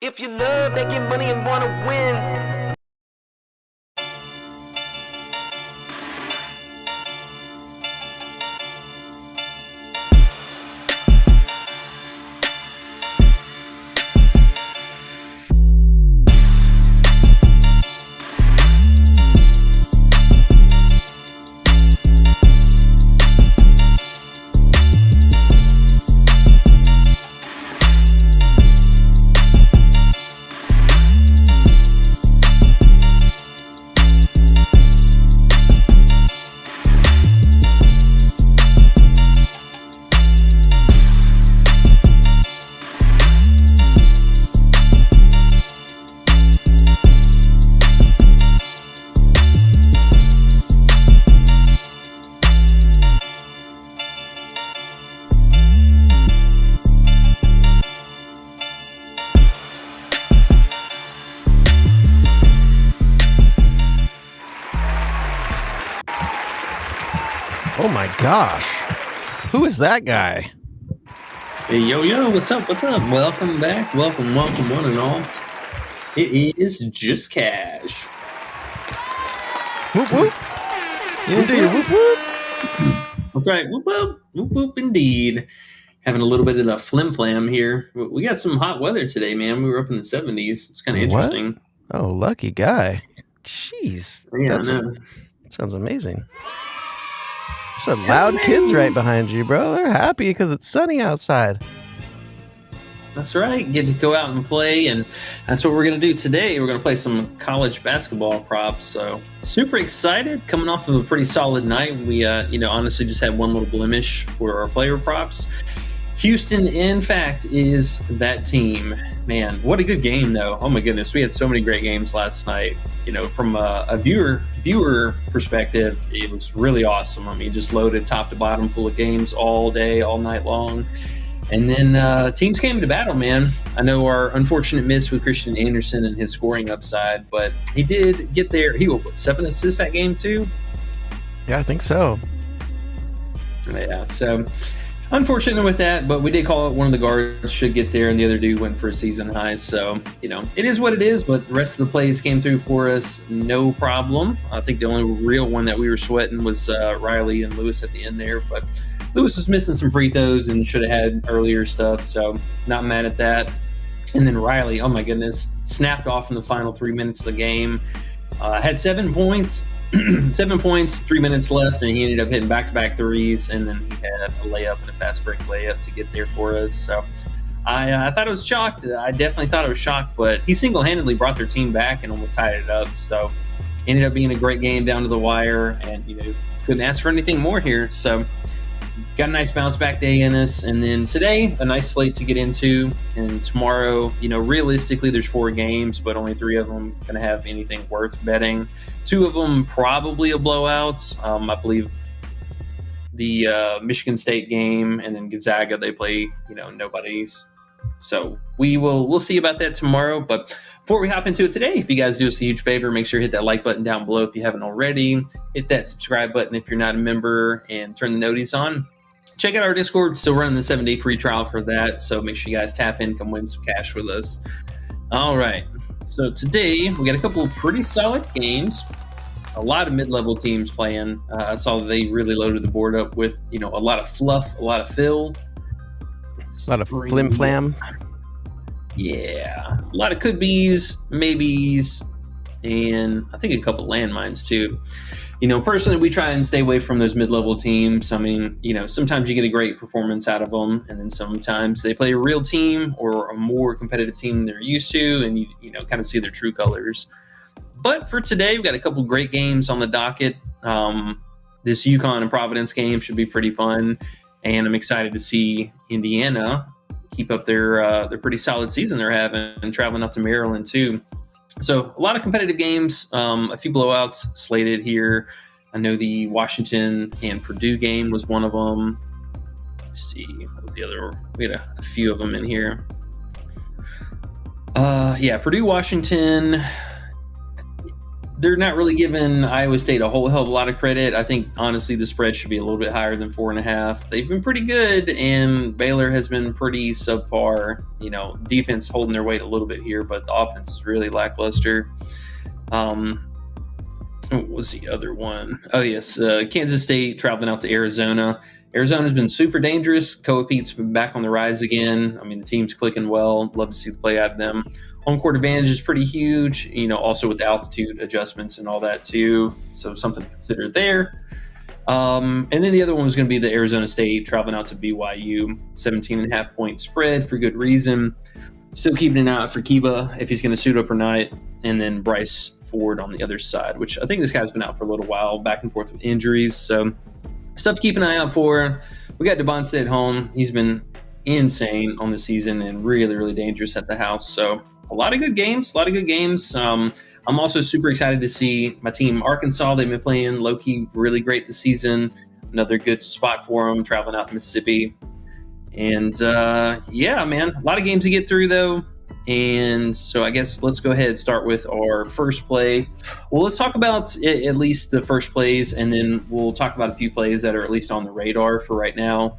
If you love making money and want to win. Oh my gosh. Who is that guy? Hey, yo, what's up? Welcome back. Welcome, one and all. It is Just Cash. Whoop whoop. You didn't do your whoop whoop? That's right. Whoop whoop, indeed. Having a little bit of the flim flam here. We got some hot weather today, man. We were up in the 70s. It's kind of interesting. Oh, lucky guy. Jeez. Yeah, that sounds amazing. There's some loud kids right behind you, bro. They're happy because it's sunny outside. That's right. Get to go out and play, and that's what we're going to do today. We're going to play some college basketball props. So super excited. Coming off of a pretty solid night. We, honestly just had one little blemish for our player props. Houston, in fact, is that team. Man, what a good game, though. Oh, my goodness. We had so many great games last night. You know, from a viewer perspective, it was really awesome. I mean, just loaded top to bottom full of games all day, all night long. And then teams came to battle, man. I know our unfortunate miss with Christian Anderson and his scoring upside, but he did get there. He will put 7 assists that game, too? Yeah, I think so. Yeah, so unfortunate with that, but we did call it one of the guards should get there, and the other dude went for a season high. So, it is what it is, but the rest of the plays came through for us, no problem. I think the only real one that we were sweating was Riley and Lewis at the end there, but Lewis was missing some free throws and should have had earlier stuff, so not mad at that. And then Riley, oh my goodness, snapped off in the final 3 minutes of the game. Had 7 points. 7 points, 3 minutes left, and he ended up hitting back-to-back threes, and then he had a layup and a fast break layup to get there for us. So I thought I was shocked. I definitely thought I was shocked, but he single-handedly brought their team back and almost tied it up. So ended up being a great game down to the wire, and couldn't ask for anything more here. So got a nice bounce back day in us, and then today a nice slate to get into, and tomorrow realistically there's 4 games, but only 3 of them gonna have anything worth betting. 2 of them probably a blowout. I believe the Michigan State game and then Gonzaga, they play nobodies, so we'll see about that tomorrow. But before we hop into it today, if you guys do us a huge favor, make sure you hit that like button down below if you haven't already. Hit that subscribe button if you're not a member, and turn the noties on. Check out our Discord. Still running the 7-day free trial for that, so make sure you guys tap in, come win some cash with us. All right, so today we got a couple of pretty solid games. A lot of mid-level teams playing. I saw that they really loaded the board up with a lot of fluff, a lot of fill, a lot of flim flam. Yeah, a lot of could be's, maybes, and I think a couple landmines too. Personally, we try and stay away from those mid-level teams. I mean, sometimes you get a great performance out of them, and then sometimes they play a real team or a more competitive team than they're used to, and you kind of see their true colors. But for today, we've got a couple great games on the docket. This UConn and Providence game should be pretty fun, and I'm excited to see Indiana keep up their pretty solid season they're having, and traveling up to Maryland too. So a lot of competitive games, a few blowouts slated here. I know the Washington and Purdue game was one of them. Let's see, what was the other? We had a few of them in here. Purdue, Washington. they're not really giving Iowa State a whole hell of a lot of credit. I think, honestly, the spread should be a little bit higher than 4.5. They've been pretty good, and Baylor has been pretty subpar. Defense holding their weight a little bit here, but the offense is really lackluster. What was the other one? Oh, yes, Kansas State traveling out to Arizona. Arizona's been super dangerous. Coapete's been back on the rise again. I mean, the team's clicking well. Love to see the play out of them. Home court advantage is pretty huge, also with the altitude adjustments and all that too. So something to consider there. And then the other one was going to be the Arizona State traveling out to BYU. 17.5 point spread for good reason. Still keeping an eye out for Kiba if he's going to suit up or not. And then Bryce Ford on the other side, which I think this guy's been out for a little while, back and forth with injuries. So stuff to keep an eye out for. We got Devontae at home. He's been insane on the season and really, really dangerous at the house. So a lot of good games. I'm also super excited to see my team, Arkansas. They've been playing low-key really great this season. Another good spot for them, traveling out to Mississippi. And, yeah, man, a lot of games to get through, though. And so I guess let's go ahead and start with our first play. Well, let's talk about at least the first plays, and then we'll talk about a few plays that are at least on the radar for right now.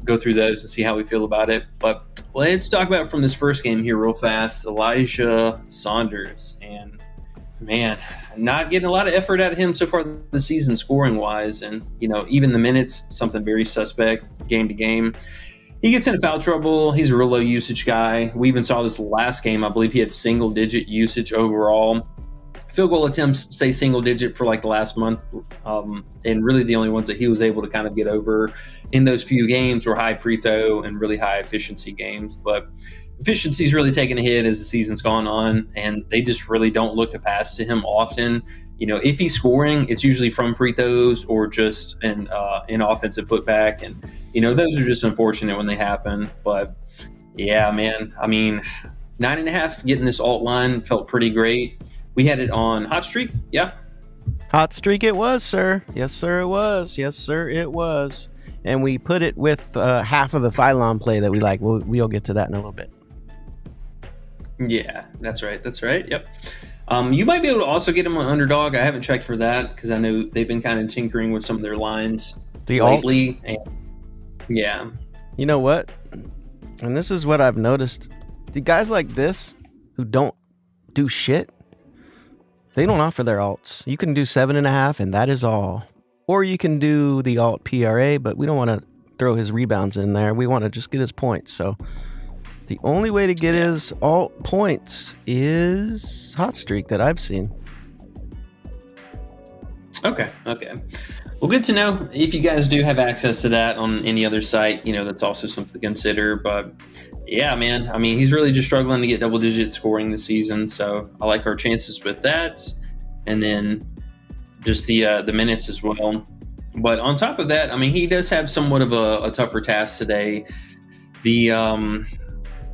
Go through those and see how we feel about it. But let's talk about from this first game here real fast. Elijah Saunders. And, man, not getting a lot of effort out of him so far this season scoring-wise. And, even the minutes, something very suspect game to game. He gets into foul trouble. He's a real low usage guy. We even saw this last game. I believe he had single-digit usage overall. Field goal attempts stay single-digit for like the last month. And really the only ones that he was able to kind of get over in those few games were high free throw and really high efficiency games. But efficiency's really taken a hit as the season's gone on, and they just really don't look to pass to him often. If he's scoring, it's usually from free throws or just an offensive putback. And, those are just unfortunate when they happen. But, yeah, man, I mean, 9.5 getting this alt line felt pretty great. We had it on Hot Streak, yeah? Hot Streak it was, sir. Yes, sir, it was. Yes, sir, it was. And we put it with half of the Phylon play that we like. We'll get to that in a little bit. Yeah, that's right. Yep. You might be able to also get them on Underdog. I haven't checked for that because I know they've been kind of tinkering with some of their lines lately. Yeah. You know what? And this is what I've noticed. The guys like this who don't do shit, they don't offer their alts. You can do 7.5 and that is all. Or you can do the alt PRA, but we don't want to throw his rebounds in there. We want to just get his points. So the only way to get his alt points is Hot Streak that I've seen. Okay. Well, good to know. If you guys do have access to that on any other site, that's also something to consider. But yeah, man, I mean, he's really just struggling to get double-digit scoring this season. So I like our chances with that. And then just the minutes as well. But on top of that, I mean, he does have somewhat of a tougher task today. The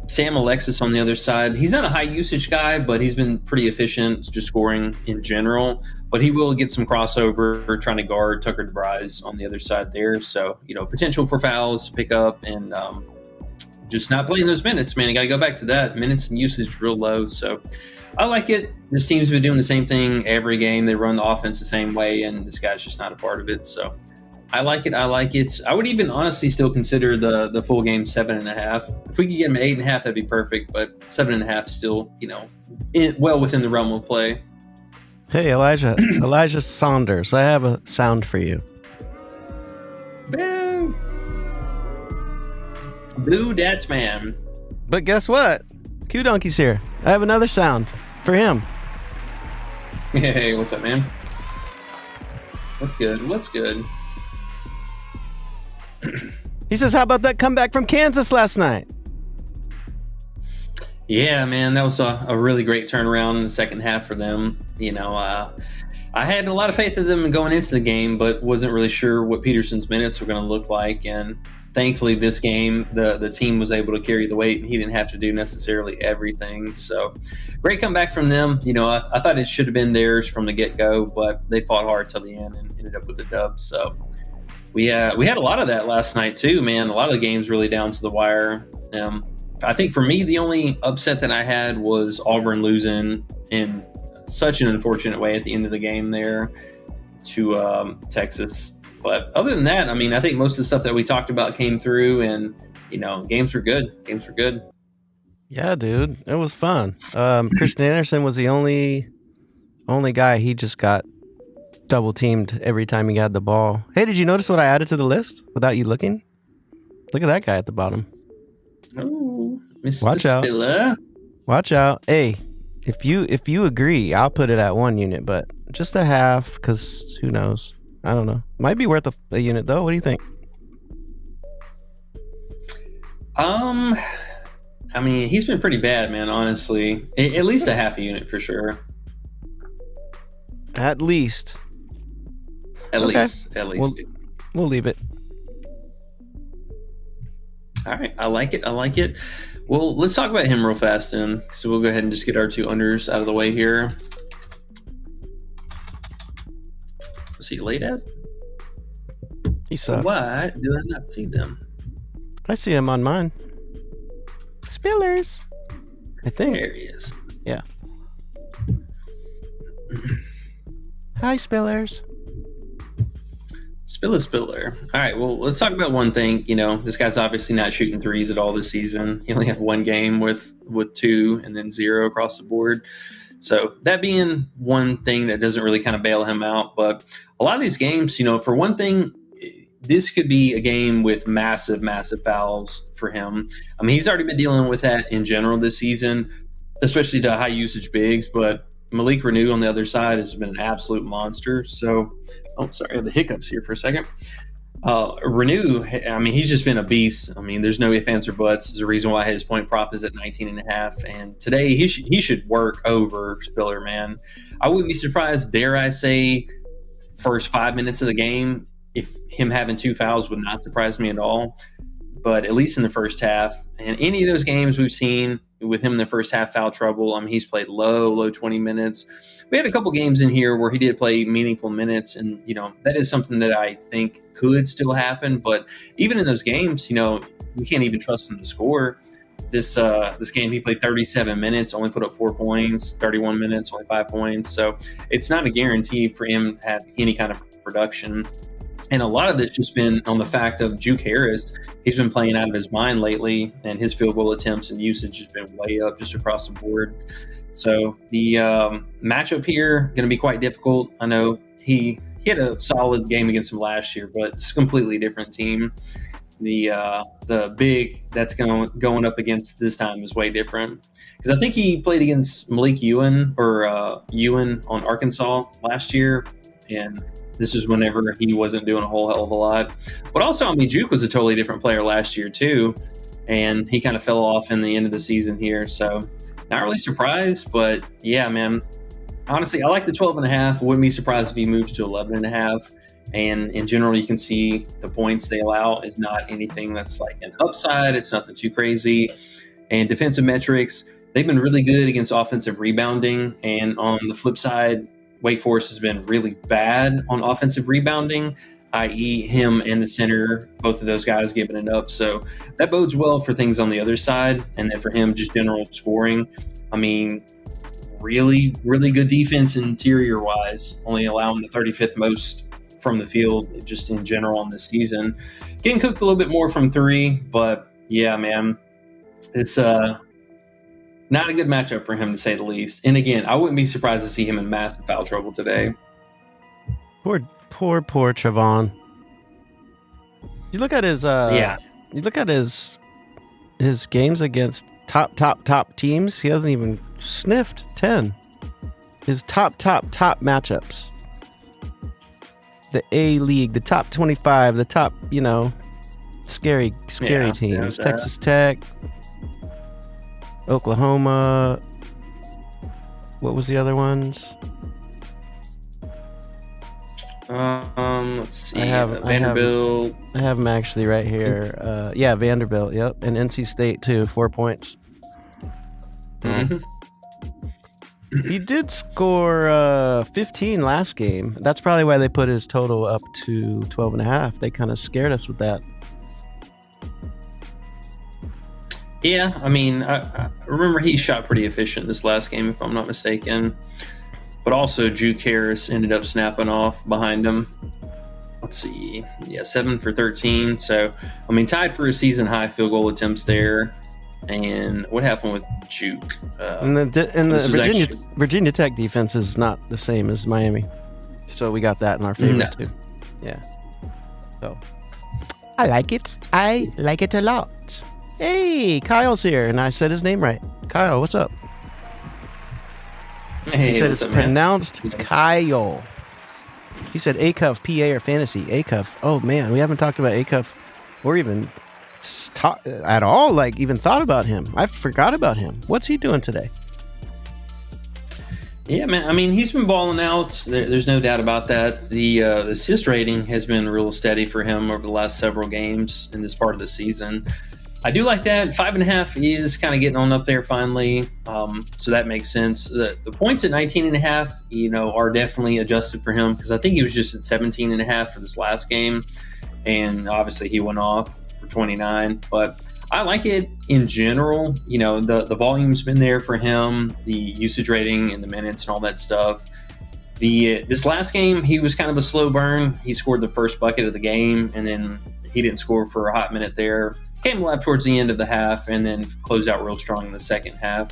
Sam Alexis on the other side, he's not a high usage guy, but he's been pretty efficient just scoring in general. But he will get some crossover trying to guard Tucker DeVries on the other side there. So, potential for fouls, pick up, and just not playing those minutes, man. You got to go back to that. Minutes and usage real low. So I like it. This team's been doing the same thing every game. They run the offense the same way, and this guy's just not a part of it. So I like it. I would even honestly still consider the full game 7.5. If we could get him at 8.5, that'd be perfect. But 7.5 still, well within the realm of play. Hey, Elijah Saunders, I have a sound for you. Boo! Boo, that's man. But guess what? Q-Donkey's here. I have another sound for him. Hey, what's up, man? What's good? He says, how about that comeback from Kansas last night? Yeah, man, that was a really great turnaround in the second half for them. I had a lot of faith in them going into the game, but wasn't really sure what Peterson's minutes were going to look like. And thankfully, this game, the team was able to carry the weight, and he didn't have to do necessarily everything. So great comeback from them. I thought it should have been theirs from the get-go, but they fought hard till the end and ended up with the dub. So we had a lot of that last night too, man. A lot of the games really down to the wire. I think for me, the only upset that I had was Auburn losing in such an unfortunate way at the end of the game there to Texas. But other than that, I mean, I think most of the stuff that we talked about came through, and games were good. Yeah, dude, it was fun. Christian Anderson was the only guy. He just got double teamed every time he got the ball. Hey, did you notice what I added to the list without you looking? Look at that guy at the bottom. Oh, Mr. Watch out. Spiller. Watch out. Hey, if you agree, I'll put it at 1 unit, but just a half, because who knows? I don't know. Might be worth a unit, though. What do you think? I mean, he's been pretty bad, man, honestly. At least a half a unit for sure. At least. At least. We'll leave it. All right. I like it. Well, let's talk about him real fast then. So we'll go ahead and just get our 2 unders out of the way here. Was he late at? He sucks. Why do I not see them? I see him on mine. Spillers. I think. There he is. Yeah. Hi, Spillers. Spiller. All right, well, let's talk about one thing. This guy's obviously not shooting threes at all this season. He only had 1 game with 2 and then 0 across the board. So that being one thing that doesn't really kind of bail him out. But a lot of these games, for one thing, this could be a game with massive, massive fouls for him. I mean, he's already been dealing with that in general this season, especially to high usage bigs. But Malik Renew on the other side has been an absolute monster. So, sorry, I have the hiccups here for a second. Renew, I mean, he's just been a beast. I mean, there's no ifs, ands, or buts. There's a reason why his point prop is at 19.5. And today he should work over Spiller, man. I wouldn't be surprised, dare I say, first 5 minutes of the game, if him having 2 fouls would not surprise me at all. But at least in the first half, and any of those games we've seen with him in the first half foul trouble, I mean, he's played low 20 minutes. We had a couple games in here where he did play meaningful minutes, and that is something that I think could still happen. But even in those games, we can't even trust him to score. This game, he played 37 minutes, only put up 4 points. 31 minutes, only 5 points. So it's not a guarantee for him to have any kind of production. And a lot of it's just been on the fact of Juke Harris. He's been playing out of his mind lately, and his field goal attempts and usage has been way up just across the board. So the matchup here going to be quite difficult. I know he had a solid game against him last year, but it's a completely different team. The big that's going up against this time is way different, because I think he played against Malik Ewan on Arkansas last year, and this is whenever he wasn't doing a whole hell of a lot. But also, I mean, Juke was a totally different player last year too, and he kind of fell off in the end of the season here. So not really surprised, but yeah, man. Honestly, I like the 12.5. Wouldn't be surprised if he moves to 11.5. And in general, you can see the points they allow is not anything that's like an upside. It's nothing too crazy. And defensive metrics, they've been really good against offensive rebounding. And on the flip side, Wake Forest has been really bad on offensive rebounding, i.e. him and the center, both of those guys giving it up. So that bodes well for things on the other side. And then for him, just general scoring. I mean, really, really good defense interior-wise, only allowing the 35th most from the field just in general on this season. Getting cooked a little bit more from 3, but yeah, man, it's not a good matchup for him, to say the least. And again, I wouldn't be surprised to see him in massive foul trouble today. Poor Trevon. You look at his You look at his games against top teams. He hasn't even sniffed 10. His top matchups. The A League, the top 25, the top, scary teams. Texas Tech, Oklahoma. What was the other ones? Let's see. Vanderbilt. I have them actually right here. Yeah, Vanderbilt. Yep, and NC State too. 4 points. Mm-hmm. He did score 15 last game. That's probably why they put his total up to 12.5. They kind of scared us with that. Yeah, I mean, I remember he shot pretty efficient this last game, if I'm not mistaken. but also Juke Harris ended up snapping off behind him. Let's see. Yeah, 7 for 13. So, I mean, tied for a season high field goal attempts there. And what happened with Juke? And the Virginia Tech defense is not the same as Miami. So we got that in our favor too. Yeah. So I like it. I like it a lot. Hey, Kyle's here, and I said his name right. Kyle, what's up? Hey, he said it's pronounced Kyle. He said Acuff, PA, or fantasy. Acuff. Oh man, we haven't talked about Acuff or even at all. Like even thought about him. I forgot about him. What's he doing today? Yeah, man. I mean, he's been balling out. There's no doubt about that. The assist rating has been real steady for him over the last several games in this part of the season. I do like that. 5.5 is kind of getting on up there finally, so that makes sense. The points at 19.5, are definitely adjusted for him because I think he was just at 17.5 for this last game, and obviously he went off for 29. But I like it in general. The volume's been there for him, the usage rating and the minutes and all that stuff. This last game, he was kind of a slow burn. He scored the first bucket of the game, and then he didn't score for a hot minute there. Came alive towards the end of the half, and then closed out real strong in the second half.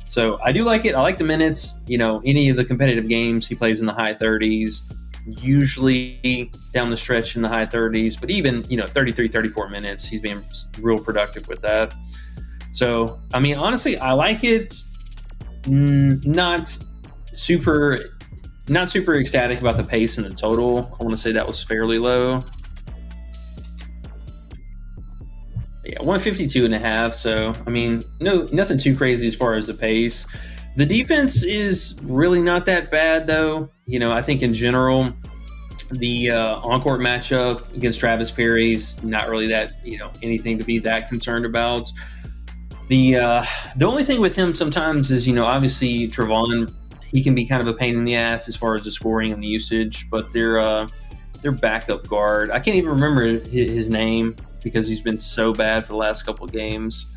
So I do like it. I like the minutes. Any of the competitive games, he plays in the high 30s, usually down the stretch in the high 30s. But even, 33, 34 minutes, he's being real productive with that. So, I mean, honestly, I like it. Not super ecstatic about the pace and the total. I want to say that was fairly low. Yeah, 152.5. So, I mean, nothing too crazy as far as the pace. The defense is really not that bad, though. I think in general, the on-court matchup against Travis Perry's not really that, anything to be that concerned about. The only thing with him sometimes is, obviously Trevon, he can be kind of a pain in the ass as far as the scoring and the usage, but their backup guard, I can't even remember his name because he's been so bad for the last couple of games.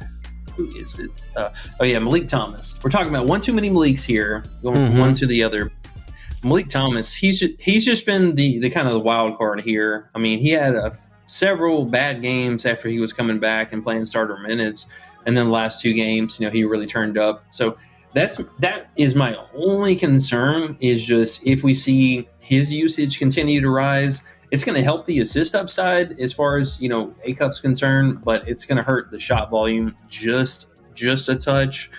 Who is it? Malik Thomas. We're talking about one too many Maliks here, going from one to the other. Malik Thomas, he's just been the kind of the wild card here. I mean, he had several bad games after he was coming back and playing starter minutes, and then the last two games, he really turned up. So that is my only concern, is just if we see his usage continue to rise, it's going to help the assist upside as far as, Acuff's concerned, but it's going to hurt the shot volume just a touch.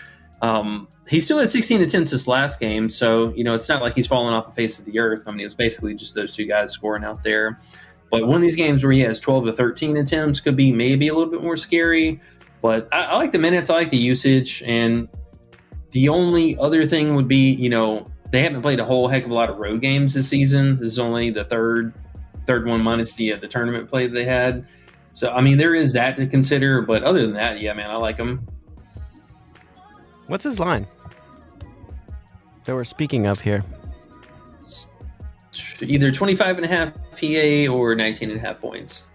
He still had 16 attempts this last game, so, it's not like he's falling off the face of the earth. I mean, it was basically just those two guys scoring out there. But one of these games where he has 12 to 13 attempts could be maybe a little bit more scary. But I like the minutes, I like the usage, and the only other thing would be, they haven't played a whole heck of a lot of road games this season. This is only the third one minus the tournament play that they had. So, I mean, there is that to consider. But other than that, yeah, man, I like him. What's his line that we're speaking of here? Either 25.5 PA or 19.5 points.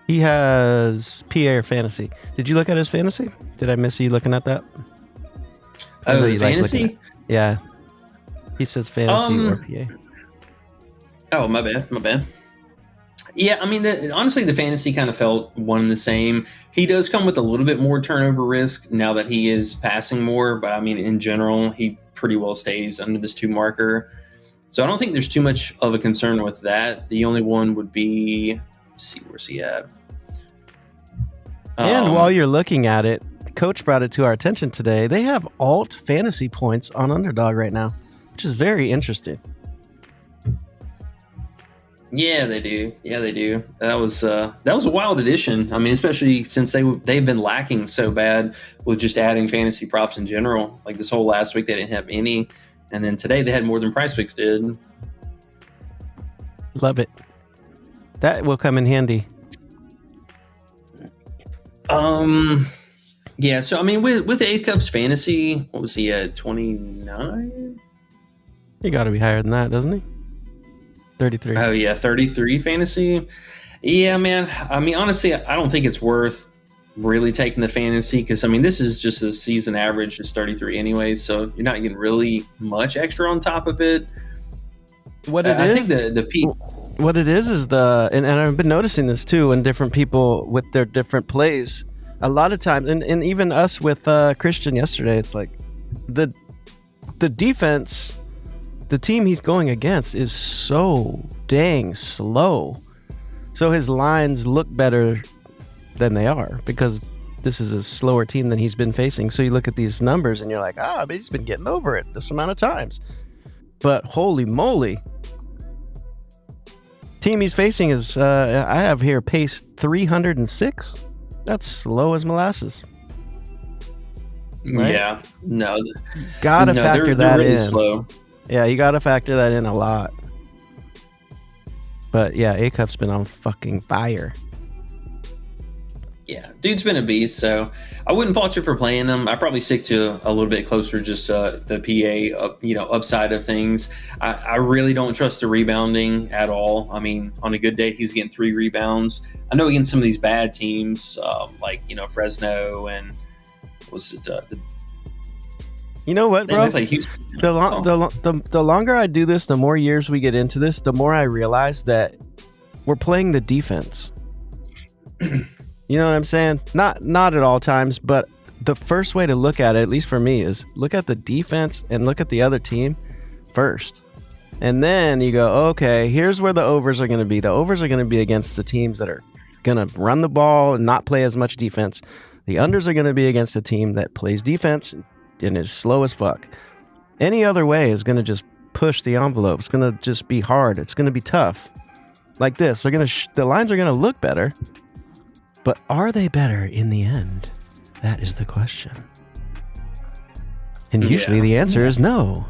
He has PA or fantasy. Did you look at his fantasy? Did I miss you looking at that? Oh, fantasy? Yeah. He says fantasy or PA. Oh, my bad. Yeah, I mean, honestly, the fantasy kind of felt one and the same. He does come with a little bit more turnover risk now that he is passing more, but I mean, in general, he pretty well stays under this 2 marker. So I don't think there's too much of a concern with that. The only one would be, let's see, where's he at? And while you're looking at it, Coach brought it to our attention today. They have alt fantasy points on Underdog right now, which is very interesting. Yeah, they do. That was a wild addition. I mean, especially since they've been lacking so bad with just adding fantasy props in general. Like this whole last week, they didn't have any, and then today they had more than PrizePicks did. Love it. That will come in handy. Yeah. So I mean, with Acuff's fantasy, what was he at? 29. He got to be higher than that, doesn't he? 33. Oh, yeah, 33 fantasy. Yeah, man. I mean, honestly, I don't think it's worth really taking the fantasy, because I mean this is just a season average is 33 anyway, so you're not getting really much extra on top of it. What it I is, think the peak. what it is the and I've been noticing this too in different people with their different plays. A lot of times, and even us with Christian yesterday, it's like the defense, the team he's going against is so dang slow. So his lines look better than they are because this is a slower team than he's been facing. So you look at these numbers and you're like, but he's been getting over it this amount of times. But holy moly. Team he's facing is, I have here pace 306. That's slow as molasses. Right? Yeah, no. Gotta factor they're that really in. slow. Yeah, you gotta factor that in a lot. But yeah, Acuff's been on fucking fire. Yeah, dude's been a beast, so I wouldn't fault you for playing him. I probably stick to a little bit closer, just the PA, upside of things. I really don't trust the rebounding at all. I mean, on a good day, he's getting 3 rebounds. I know against some of these bad teams, like Fresno and was it? You know what, bro? Play Houston. The longer I do this, the more years we get into this, the more I realize that we're playing the defense. You know what I'm saying? Not at all times, but the first way to look at it, at least for me, is look at the defense and look at the other team first. And then you go, okay, here's where the overs are going to be. The overs are going to be against the teams that are going to run the ball and not play as much defense. The unders are going to be against a team that plays defense and is slow as fuck. Any other way is going to just push the envelope. It's going to just be hard. It's going to be tough. Like this, they're going to the lines are going to look better. But are they better in the end? That is the question. And usually the answer is no.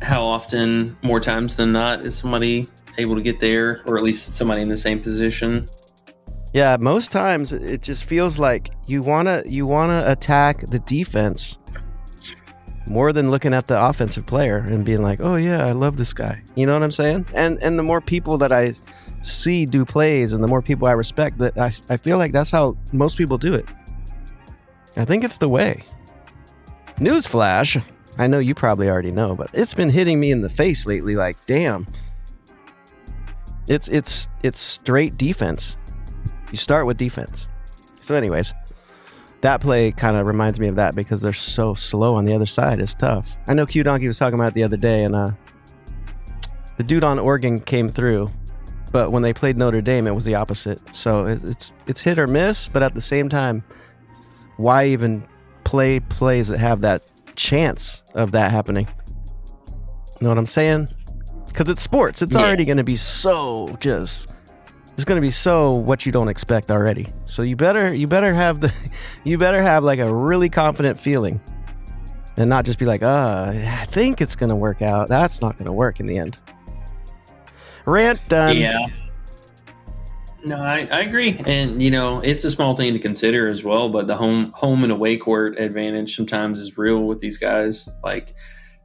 How often, more times than not, is somebody able to get there, or at least somebody in the same position? Yeah, most times it just feels like you wanna attack the defense more than looking at the offensive player and being like, oh yeah, I love this guy. You know what I'm saying? And the more people that I see do plays and the more people I respect, that I feel like that's how most people do it. I think it's the way. Newsflash, I know you probably already know, but it's been hitting me in the face lately like, damn. It's straight defense. You start with defense. So anyways, that play kind of reminds me of that because they're so slow on the other side. It's tough. I know Q Donkey was talking about it the other day, and the dude on Oregon came through. But when they played Notre Dame, it was the opposite. So it's hit or miss, but at the same time, why even play plays that have that chance of that happening? You know what I'm saying? Because it's sports. It's already going to be so just... It's going to be so what you don't expect already. So you better have like a really confident feeling and not just be like, I think it's going to work out. That's not going to work in the end. Rant done. Yeah. No, I agree. And, it's a small thing to consider as well, but the home and away court advantage sometimes is real with these guys. Like,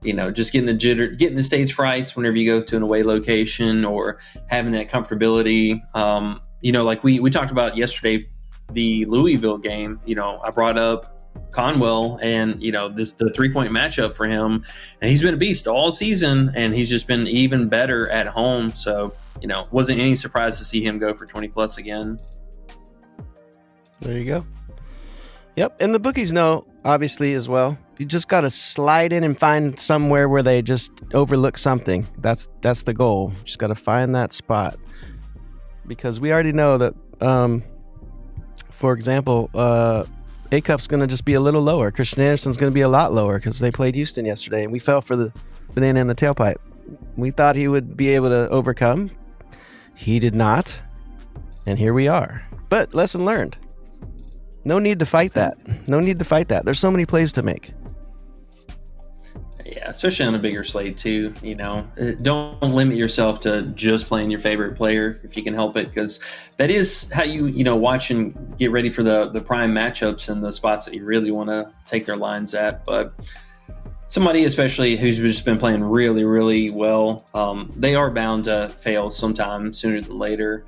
just getting the jitter, getting the stage frights whenever you go to an away location, or having that comfortability. Like we talked about yesterday, the Louisville game, I brought up Conwell and, the 3-point matchup for him, and he's been a beast all season, and he's just been even better at home. So, wasn't any surprise to see him go for 20 plus again. There you go. Yep. And the bookies know, obviously, as well. You just got to slide in and find somewhere where they just overlook something. That's the goal. Just got to find that spot. Because we already know that, for example, Acuff's going to just be a little lower. Christian Anderson's going to be a lot lower because they played Houston yesterday, and we fell for the banana in the tailpipe. We thought he would be able to overcome. He did not. And here we are. But lesson learned. No need to fight that. There's so many plays to make. Yeah, especially on a bigger slate too. Don't limit yourself to just playing your favorite player if you can help it, because that is how you watch and get ready for the prime matchups and the spots that you really want to take their lines at. But somebody especially who's just been playing really, really well, they are bound to fail sometime sooner than later.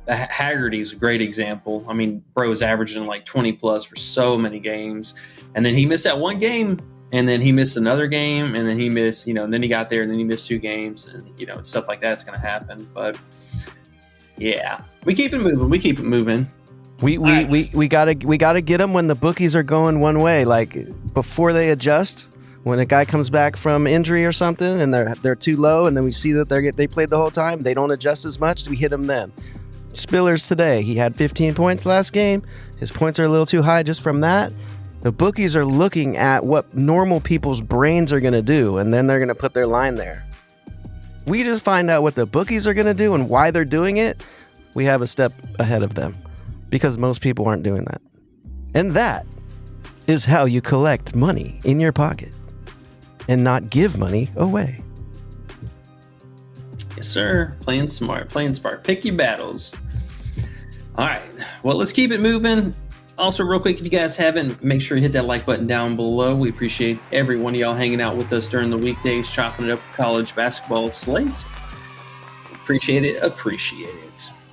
Haggerty's a great example. I mean, bro is averaging like 20 plus for so many games, and then he missed that one game, and then he missed another game, and then he missed, and then he got there, and then he missed 2 games, and stuff like that's going to happen. But yeah, we keep it moving. We keep it moving. We gotta get them when the bookies are going one way. Like before they adjust, when a guy comes back from injury or something, and they're too low, and then we see that they played the whole time, they don't adjust as much. We hit them then. Spillers today, he had 15 points last game. His points are a little too high just from that. The bookies are looking at what normal people's brains are gonna do, and then they're gonna put their line there. We just find out what the bookies are gonna do and why they're doing it. We have a step ahead of them. Because most people aren't doing that. And that is how you collect money in your pocket and not give money away. Yes, sir. Playing smart. Pick your battles. All right. Well, let's keep it moving. Also, real quick, if you guys haven't, make sure you hit that like button down below. We appreciate every one of y'all hanging out with us during the weekdays, chopping it up with college basketball slate. Appreciate it.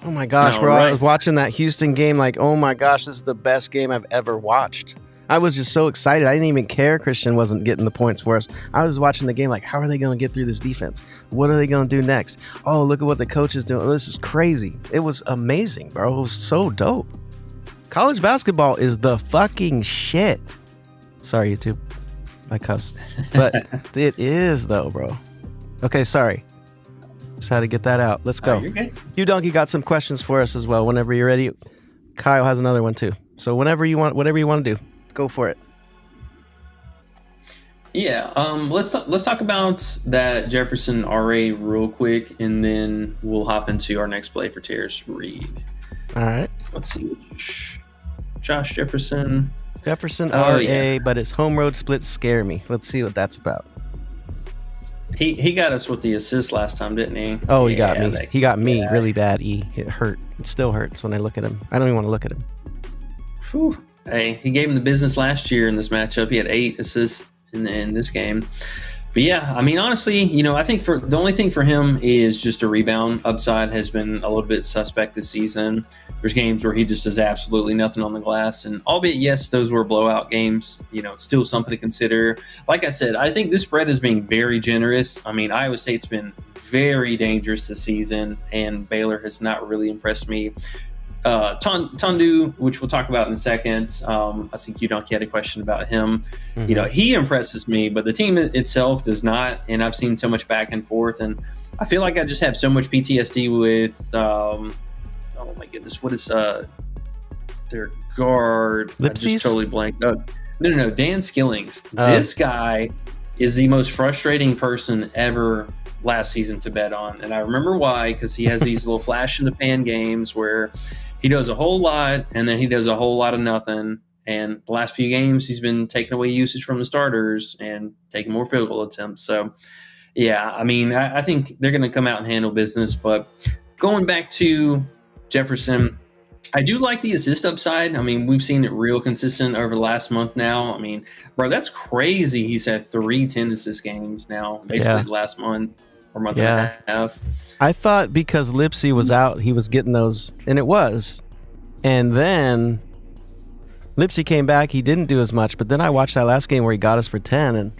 Oh my gosh, bro. Right. I was watching that Houston game like, oh my gosh, this is the best game I've ever watched. I was just so excited. I didn't even care Christian wasn't getting the points for us. I was watching the game like, how are they going to get through this defense? What are they going to do next? Oh, look at what the coach is doing. This is crazy. It was amazing, bro. It was so dope. College basketball is the fucking shit. Sorry, YouTube. I cussed. But it is, though, bro. Okay, sorry. Just had to get that out. Let's go. You're good. You Donkey got some questions for us as well. Whenever you're ready, Kyle has another one too. So whatever you want to do, go for it. Yeah. Let's talk about that Jefferson RA real quick, and then we'll hop into our next play for Terrace Reed. All right. Let's see. Josh Jefferson. RA, yeah. But his home road splits scare me. Let's see what that's about. He got us with the assist last time, didn't he? Oh, he got me. He got me really bad. It hurt. It still hurts when I look at him. I don't even want to look at him. Whew. Hey, he gave him the business last year in this matchup. He had 8 assists in this game. But yeah, I mean, honestly, I think the only thing for him is just a rebound upside has been a little bit suspect this season. There's games where he just does absolutely nothing on the glass. And albeit, yes, those were blowout games, it's still something to consider. Like I said, I think this spread is being very generous. I mean, Iowa State's been very dangerous this season, and Baylor has not really impressed me. Tundu, which we'll talk about in a second. I think Donkey had a question about him. Mm-hmm. He impresses me, but the team itself does not. And I've seen so much back and forth, and I feel like I just have so much PTSD with. Oh my goodness, what is their guard? Lipsies? I just totally blanked. No, Dan Skillings. This guy is the most frustrating person ever last season to bet on, and I remember why, because he has these little flash in the pan games where he does a whole lot and then he does a whole lot of nothing. And the last few games, he's been taking away usage from the starters and taking more field goal attempts. So, yeah, I mean, I think they're going to come out and handle business. But going back to Jefferson, I do like the assist upside. I mean, we've seen it real consistent over the last month now. I mean, bro, that's crazy. He's had 3 10 assist games now, basically the last month or month and a half. I thought because Lipsy was out, he was getting those, and it was. And then Lipsy came back. He didn't do as much, but then I watched that last game where he got us for 10, and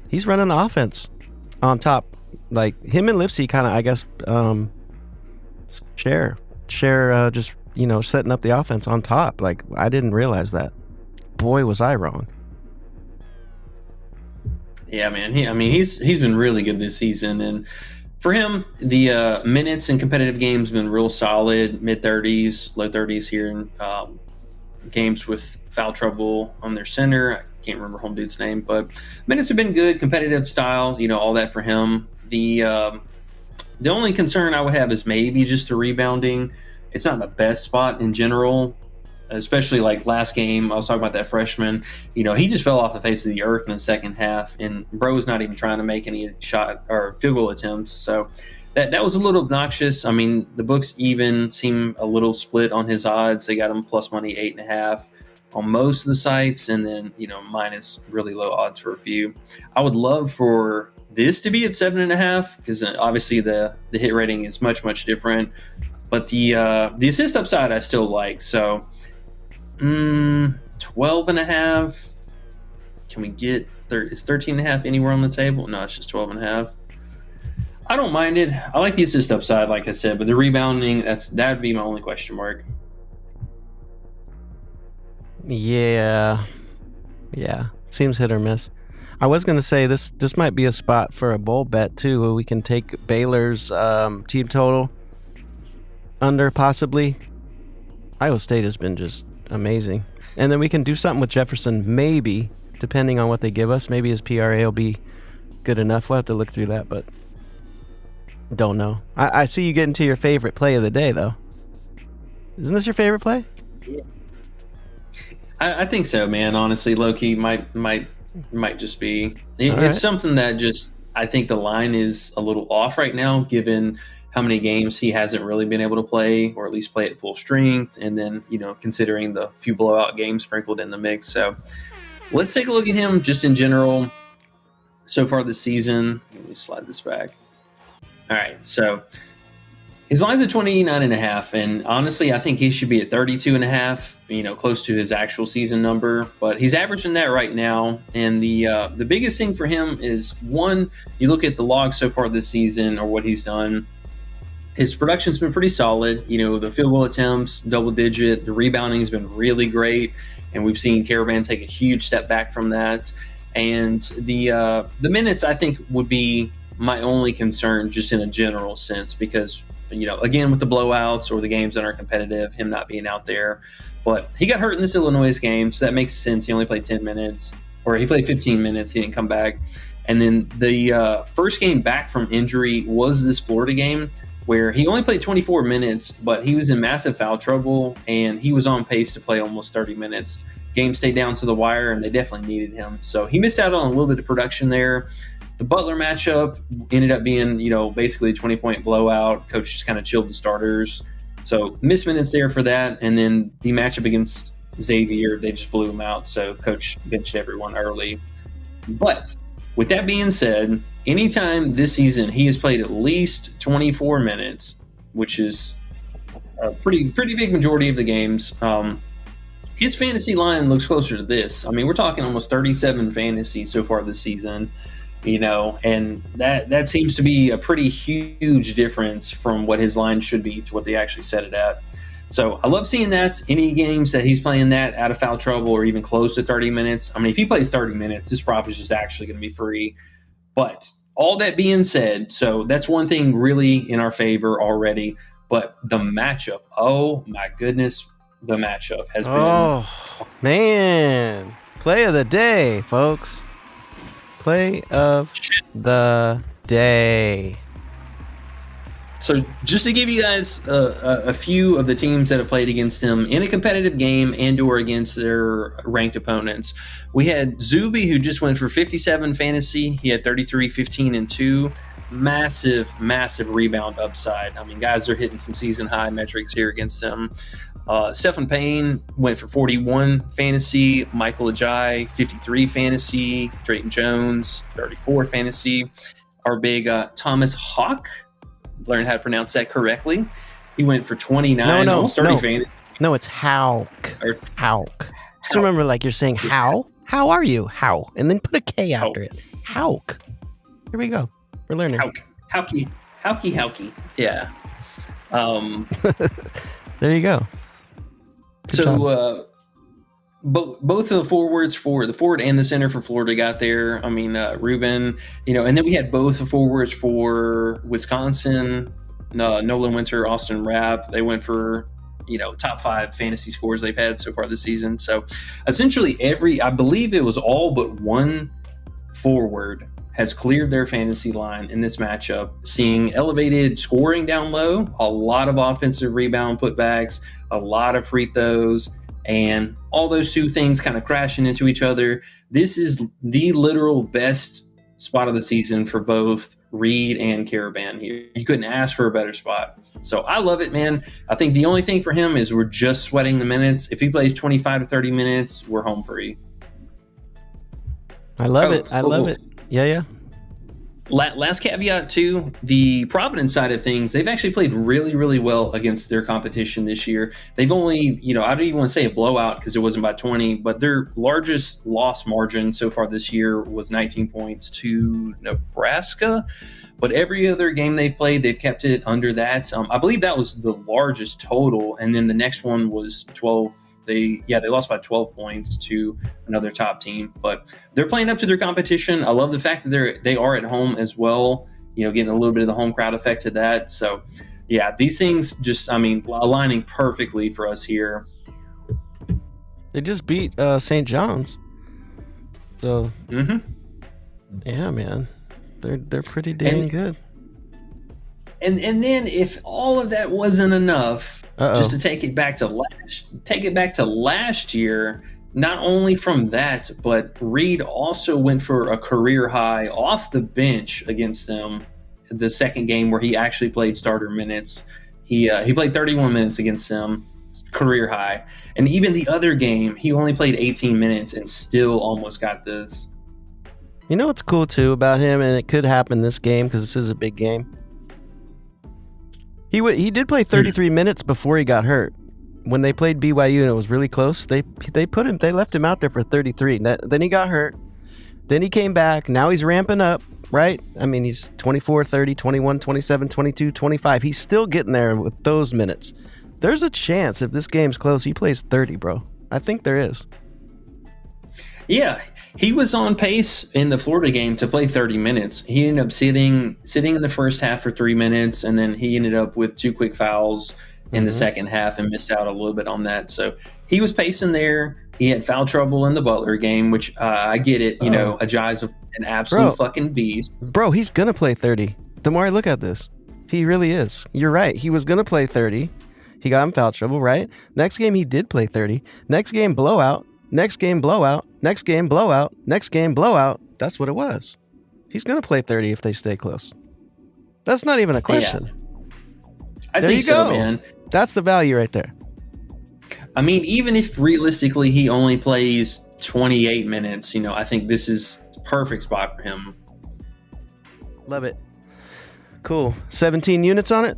he's running the offense on top. Like, him and Lipsy kind of, I guess, share just, setting up the offense on top. Like, I didn't realize that. Boy, was I wrong. Yeah, man. He's been really good this season, and for him, the minutes in competitive games have been real solid, mid-30s, low 30s here in games with foul trouble on their center. I can't remember home dude's name, but minutes have been good, competitive style, all that for him. The only concern I would have is maybe just the rebounding. It's not the best spot in general, especially like last game. I was talking about that freshman. He just fell off the face of the earth in the second half, and bro's not even trying to make any shot or field goal attempts. So that was a little obnoxious. I mean, the books even seem a little split on his odds. They got him plus money 8.5 on most of the sites, and then minus really low odds for a few. I would love for this to be at 7.5 because obviously the hit rating is much different. But the assist upside I still like. So 12.5. Can we get is 13.5 anywhere on the table? No, it's just 12.5. I don't mind it. I like the assist upside, like I said, but the rebounding, that'd be my only question mark. Yeah. Seems hit or miss. I was gonna say this might be a spot for a bowl bet too, where we can take Baylor's team total under possibly. Iowa State has been just amazing, and then we can do something with Jefferson, maybe depending on what they give us. Maybe his PRA will be good enough. We'll have to look through that, but don't know. I see you getting to your favorite play of the day, though. Isn't this your favorite play? Yeah. I think so, man. Honestly, low-key might just be. It's something that just, I think the line is a little off right now, given how many games he hasn't really been able to play, or at least play at full strength, and then, considering the few blowout games sprinkled in the mix. So let's take a look at him just in general so far this season. Let me slide this back. All right, so his line's at 29.5, and honestly, I think he should be at 32.5, close to his actual season number, but he's averaging that right now. And the biggest thing for him is, one, you look at the logs so far this season, or what he's done, his production's been pretty solid. The field goal attempts, double digit, the rebounding has been really great, and we've seen Caravan take a huge step back from that. And the minutes, I think, would be my only concern, just in a general sense, because again, with the blowouts or the games that aren't competitive, him not being out there. But he got hurt in this Illinois game, so that makes sense. He only played 10 minutes, or he played 15 minutes. He didn't come back. And then the first game back from injury was this Florida game, where he only played 24 minutes, but he was in massive foul trouble, and he was on pace to play almost 30 minutes. Game stayed down to the wire, and they definitely needed him. So he missed out on a little bit of production there. The Butler matchup ended up being, basically a 20-point blowout. Coach just kind of chilled the starters. So missed minutes there for that. And then the matchup against Xavier, they just blew him out. So Coach benched everyone early. But with that being said, anytime this season he has played at least 24 minutes, which is a pretty big majority of the games, his fantasy line looks closer to this. I mean, we're talking almost 37 fantasy so far this season. And that seems to be a pretty huge difference from what his line should be to what they actually set it at. So I love seeing that. Any games that he's playing that out of foul trouble or even close to 30 minutes. I mean, if he plays 30 minutes, this prop is just actually going to be free. But all that being said, so that's one thing really in our favor already. But the matchup, oh my goodness, the matchup has been. Oh, man. Play of the day, folks. Play of the day. So just to give you guys a few of the teams that have played against him in a competitive game and or against their ranked opponents, we had Zuby, who just went for 57 fantasy. He had 33, 15, and 2. Massive rebound upside. I mean, guys are hitting some season high metrics here against him. Stephen Payne went for 41 fantasy. Michael Ajayi, 53 fantasy. Drayton Jones, 34 fantasy. Our big Thomas Hawk, learn how to pronounce that correctly. He went for 29, almost 30 fantasy. No, it's Hauk. Hauk. Just remember, like, you're saying how? How are you? How? And then put a K after it. Hauk. Here we go. We're learning. Hauky. Yeah. There you go. Both of the forwards for the forward and the center for Florida got there. I mean, Ruben, and then we had both the forwards for Wisconsin, Nolan Winter, Austin Rapp. They went for, top 5 fantasy scores they've had so far this season. So essentially I believe it was all but one forward has cleared their fantasy line in this matchup, seeing elevated scoring down low, a lot of offensive rebound putbacks, a lot of free throws, and all those two things kind of crashing into each other. This is the literal best spot of the season for both Reed and Caravan here. You couldn't ask for a better spot. So I love it, man. I think the only thing for him is we're just sweating the minutes. If he plays 25 to 30 minutes, we're home free. I love it. I love it. Yeah. Last caveat too, the Providence side of things, they've actually played really, really well against their competition this year. They've only, I don't even want to say a blowout because it wasn't by 20, but their largest loss margin so far this year was 19 points to Nebraska. But every other game they've played, they've kept it under that. I believe that was the largest total, and then the next one was 12. They lost by 12 points to another top team, but they're playing up to their competition. I love the fact that they are at home as well, getting a little bit of the home crowd effect to that. So, yeah, these things just, aligning perfectly for us here. They just beat St. John's. So, yeah, man, they're pretty dang good. And then if all of that wasn't enough, just to take it back to last year, not only from that, but Reed also went for a career high off the bench against them. The second game where he actually played starter minutes, he played 31 minutes against them, career high. And even the other game, he only played 18 minutes and still almost got this. You know what's cool too about him, and it could happen this game because this is a big game. He did play 33 minutes before he got hurt. When they played BYU and it was really close, they left him out there for 33. Then he got hurt. Then he came back. Now he's ramping up, right? He's 24, 30, 21, 27, 22, 25. He's still getting there with those minutes. There's a chance if this game's close, he plays 30, bro. I think there is. Yeah, he was on pace in the Florida game to play 30 minutes. He ended up sitting in the first half for 3 minutes, and then he ended up with 2 quick fouls in the second half and missed out a little bit on that. So he was pacing there. He had foul trouble in the Butler game, which I get it. Ajay's an absolute fucking beast. Bro, he's going to play 30. The more I look at this, he really is. You're right. He was going to play 30. He got in foul trouble, right? Next game, he did play 30. Next game, blowout. Next game, blowout. Next game, blowout. Next game, blowout. That's what it was. He's going to play 30 if they stay close. That's not even a question. Yeah. There you go, man. That's the value right there. Even if realistically he only plays 28 minutes, I think this is perfect spot for him. Love it. Cool. 17 units on it?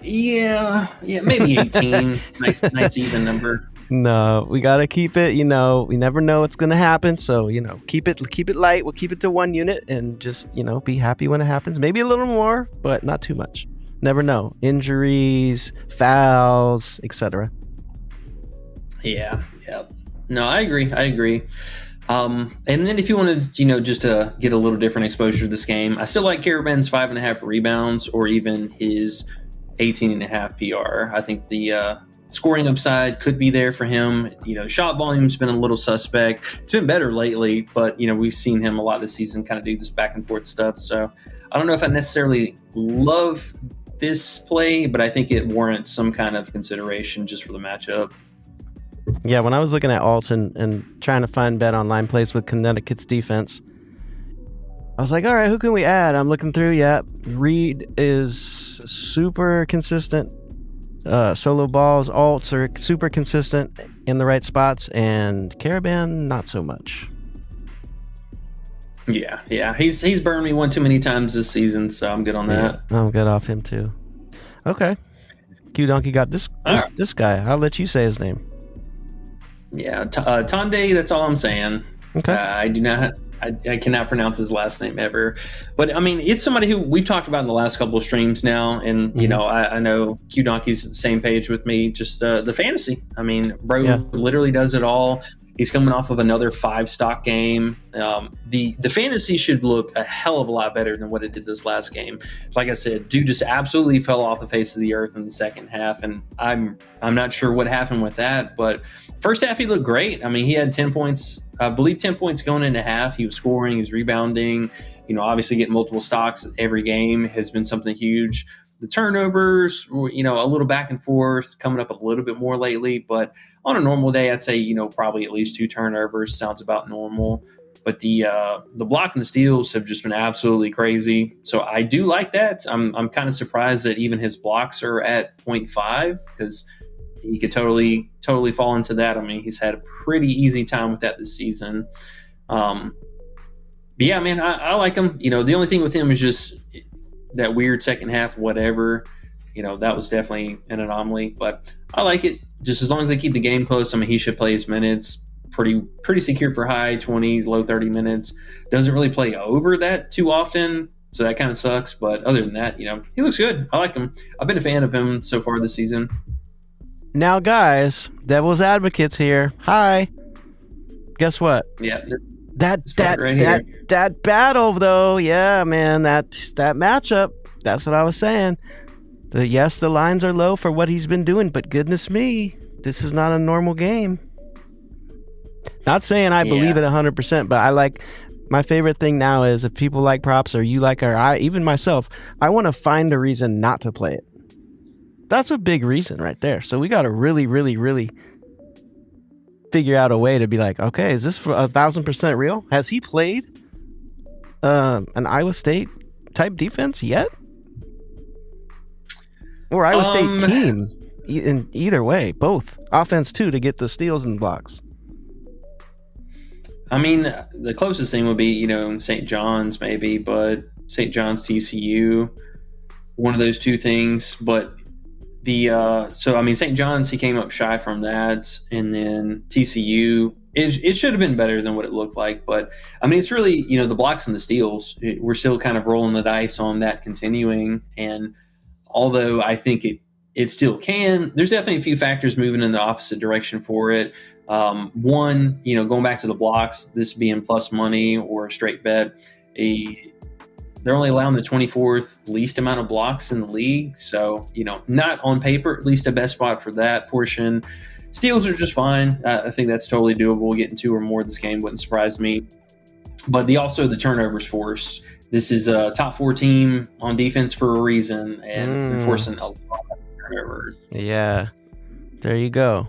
Yeah, maybe 18. nice even number. No, we got to keep it, we never know what's going to happen. So, keep it light. We'll keep it to 1 unit and just, be happy when it happens. Maybe a little more, but not too much. Never know. Injuries, fouls, etc. Yeah. No, I agree. And then if you wanted, just to get a little different exposure to this game, I still like Caravan's 5.5 rebounds or even his 18.5 PR. I think the scoring upside could be there for him. Shot volume's been a little suspect. It's been better lately, but we've seen him a lot this season kind of do this back and forth stuff. So I don't know if I necessarily love this play, but I think it warrants some kind of consideration just for the matchup. Yeah, when I was looking at alts and trying to find bet online plays with Connecticut's defense, I was like, all right, who can we add? I'm looking through. Yeah, Reed is super consistent. Solo balls, alts are super consistent in the right spots, and Caravan, not so much. Yeah. He's burned me one too many times this season, so I'm good on that. Yeah, I'm good off him too. Okay. Q Donkey got this guy. I'll let you say his name. Yeah, Tonde, that's all I'm saying. Okay. I cannot pronounce his last name ever. But, it's somebody who we've talked about in the last couple of streams now. And, I know Q Donkey's the same page with me, just the fantasy. Literally does it all. He's coming off of another 5-stock game. The fantasy should look a hell of a lot better than what it did this last game. Like I said, dude just absolutely fell off the face of the earth in the second half, and I'm not sure what happened with that. But first half, he looked great. He had 10 points. I believe 10 points going into half. He was scoring. He was rebounding. Obviously getting multiple stocks every game has been something huge. The turnovers, a little back and forth, coming up a little bit more lately. But on a normal day, I'd say, probably at least 2 turnovers sounds about normal. But the block and the steals have just been absolutely crazy. So I do like that. I'm kind of surprised that even his blocks are at 0.5 because he could totally fall into that. He's had a pretty easy time with that this season. yeah, man, I like him. The only thing with him is just that weird second half, whatever. That was definitely an anomaly, but I like it. Just as long as they keep the game close, I mean, he should play his minutes pretty secure for high 20s, low 30 minutes. Doesn't really play over that too often, so that kind of sucks. But other than that, he looks good. I like him. I've been a fan of him so far this season. Now, guys, devil's advocates here. Hi. Guess what? Yeah. That battle though, yeah, man, that matchup. That's what I was saying. Yes, the lines are low for what he's been doing, but goodness me, this is not a normal game. Not saying I believe it 100%, but I like. My favorite thing now is if people like props or you like, or even myself, I want to find a reason not to play it. That's a big reason right there. So we got to really, really, really figure out a way to be like, okay, is this for 1,000% real? Has he played an Iowa State type defense yet? Or Iowa State team? In either way, both offense too, to get the steals and blocks. I mean, the closest thing would be, St. John's maybe, but St. John's, TCU, one of those two things. But St. John's, he came up shy from that, and then TCU, it should have been better than what it looked like. But I mean, it's really, the blocks and the steals. We're still kind of rolling the dice on that continuing, and although I think it still can, there's definitely a few factors moving in the opposite direction for it. One, going back to the blocks, this being plus money or a straight bet, they're only allowing the 24th least amount of blocks in the league. So, not on paper, at least a best spot for that portion. Steals are just fine. I think that's totally doable. Getting 2 or more this game wouldn't surprise me. But also the turnovers forced. This is a top 4 team on defense for a reason, and they're forcing a lot of turnovers. Yeah. There you go.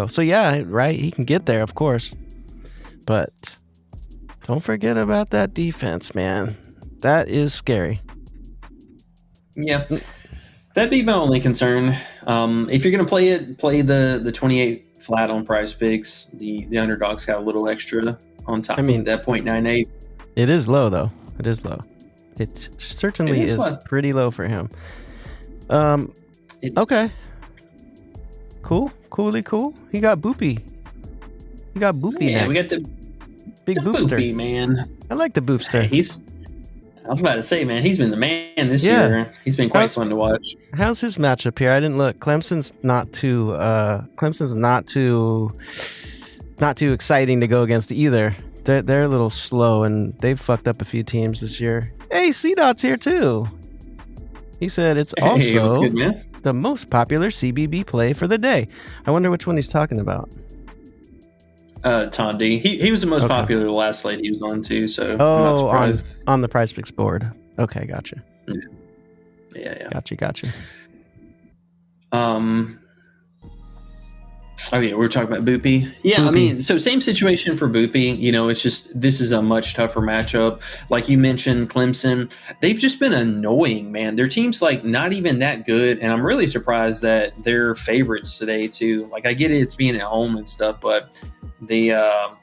So, yeah, right, he can get there, of course. But don't forget about that defense, man. That is scary. Yeah. That'd be my only concern. If you're going to play it, play the 28 flat on PrizePicks. The Underdog's got a little extra on top of that 0.98. It is low, though. It is low. It certainly is pretty low for him. Okay. Cool. He got Boopy. Yeah, next. we got the big boopster. Boopy, man. I like the boopster. I was about to say, man, he's been the man this year. He's been quite fun to watch. How's his matchup here? I didn't look. Clemson's not too exciting to go against either. They're a little slow, and they've fucked up a few teams this year. Hey, C-Dot's here too. He said it's also what's good, man? The most popular CBB play for the day. I wonder which one he's talking about. Tondi. He was the most popular the last slate he was on too, so I'm not surprised. On the PrizePicks board. Okay, gotcha. Yeah. Gotcha. Oh yeah, we were talking about Boopy. Yeah, Boopy. I mean, so same situation for Boopy. It's just this is a much tougher matchup. Like you mentioned, Clemson, they've just been annoying, man. Their team's like not even that good, and I'm really surprised that they're favorites today too. Like I get it's being at home and stuff, but they haven't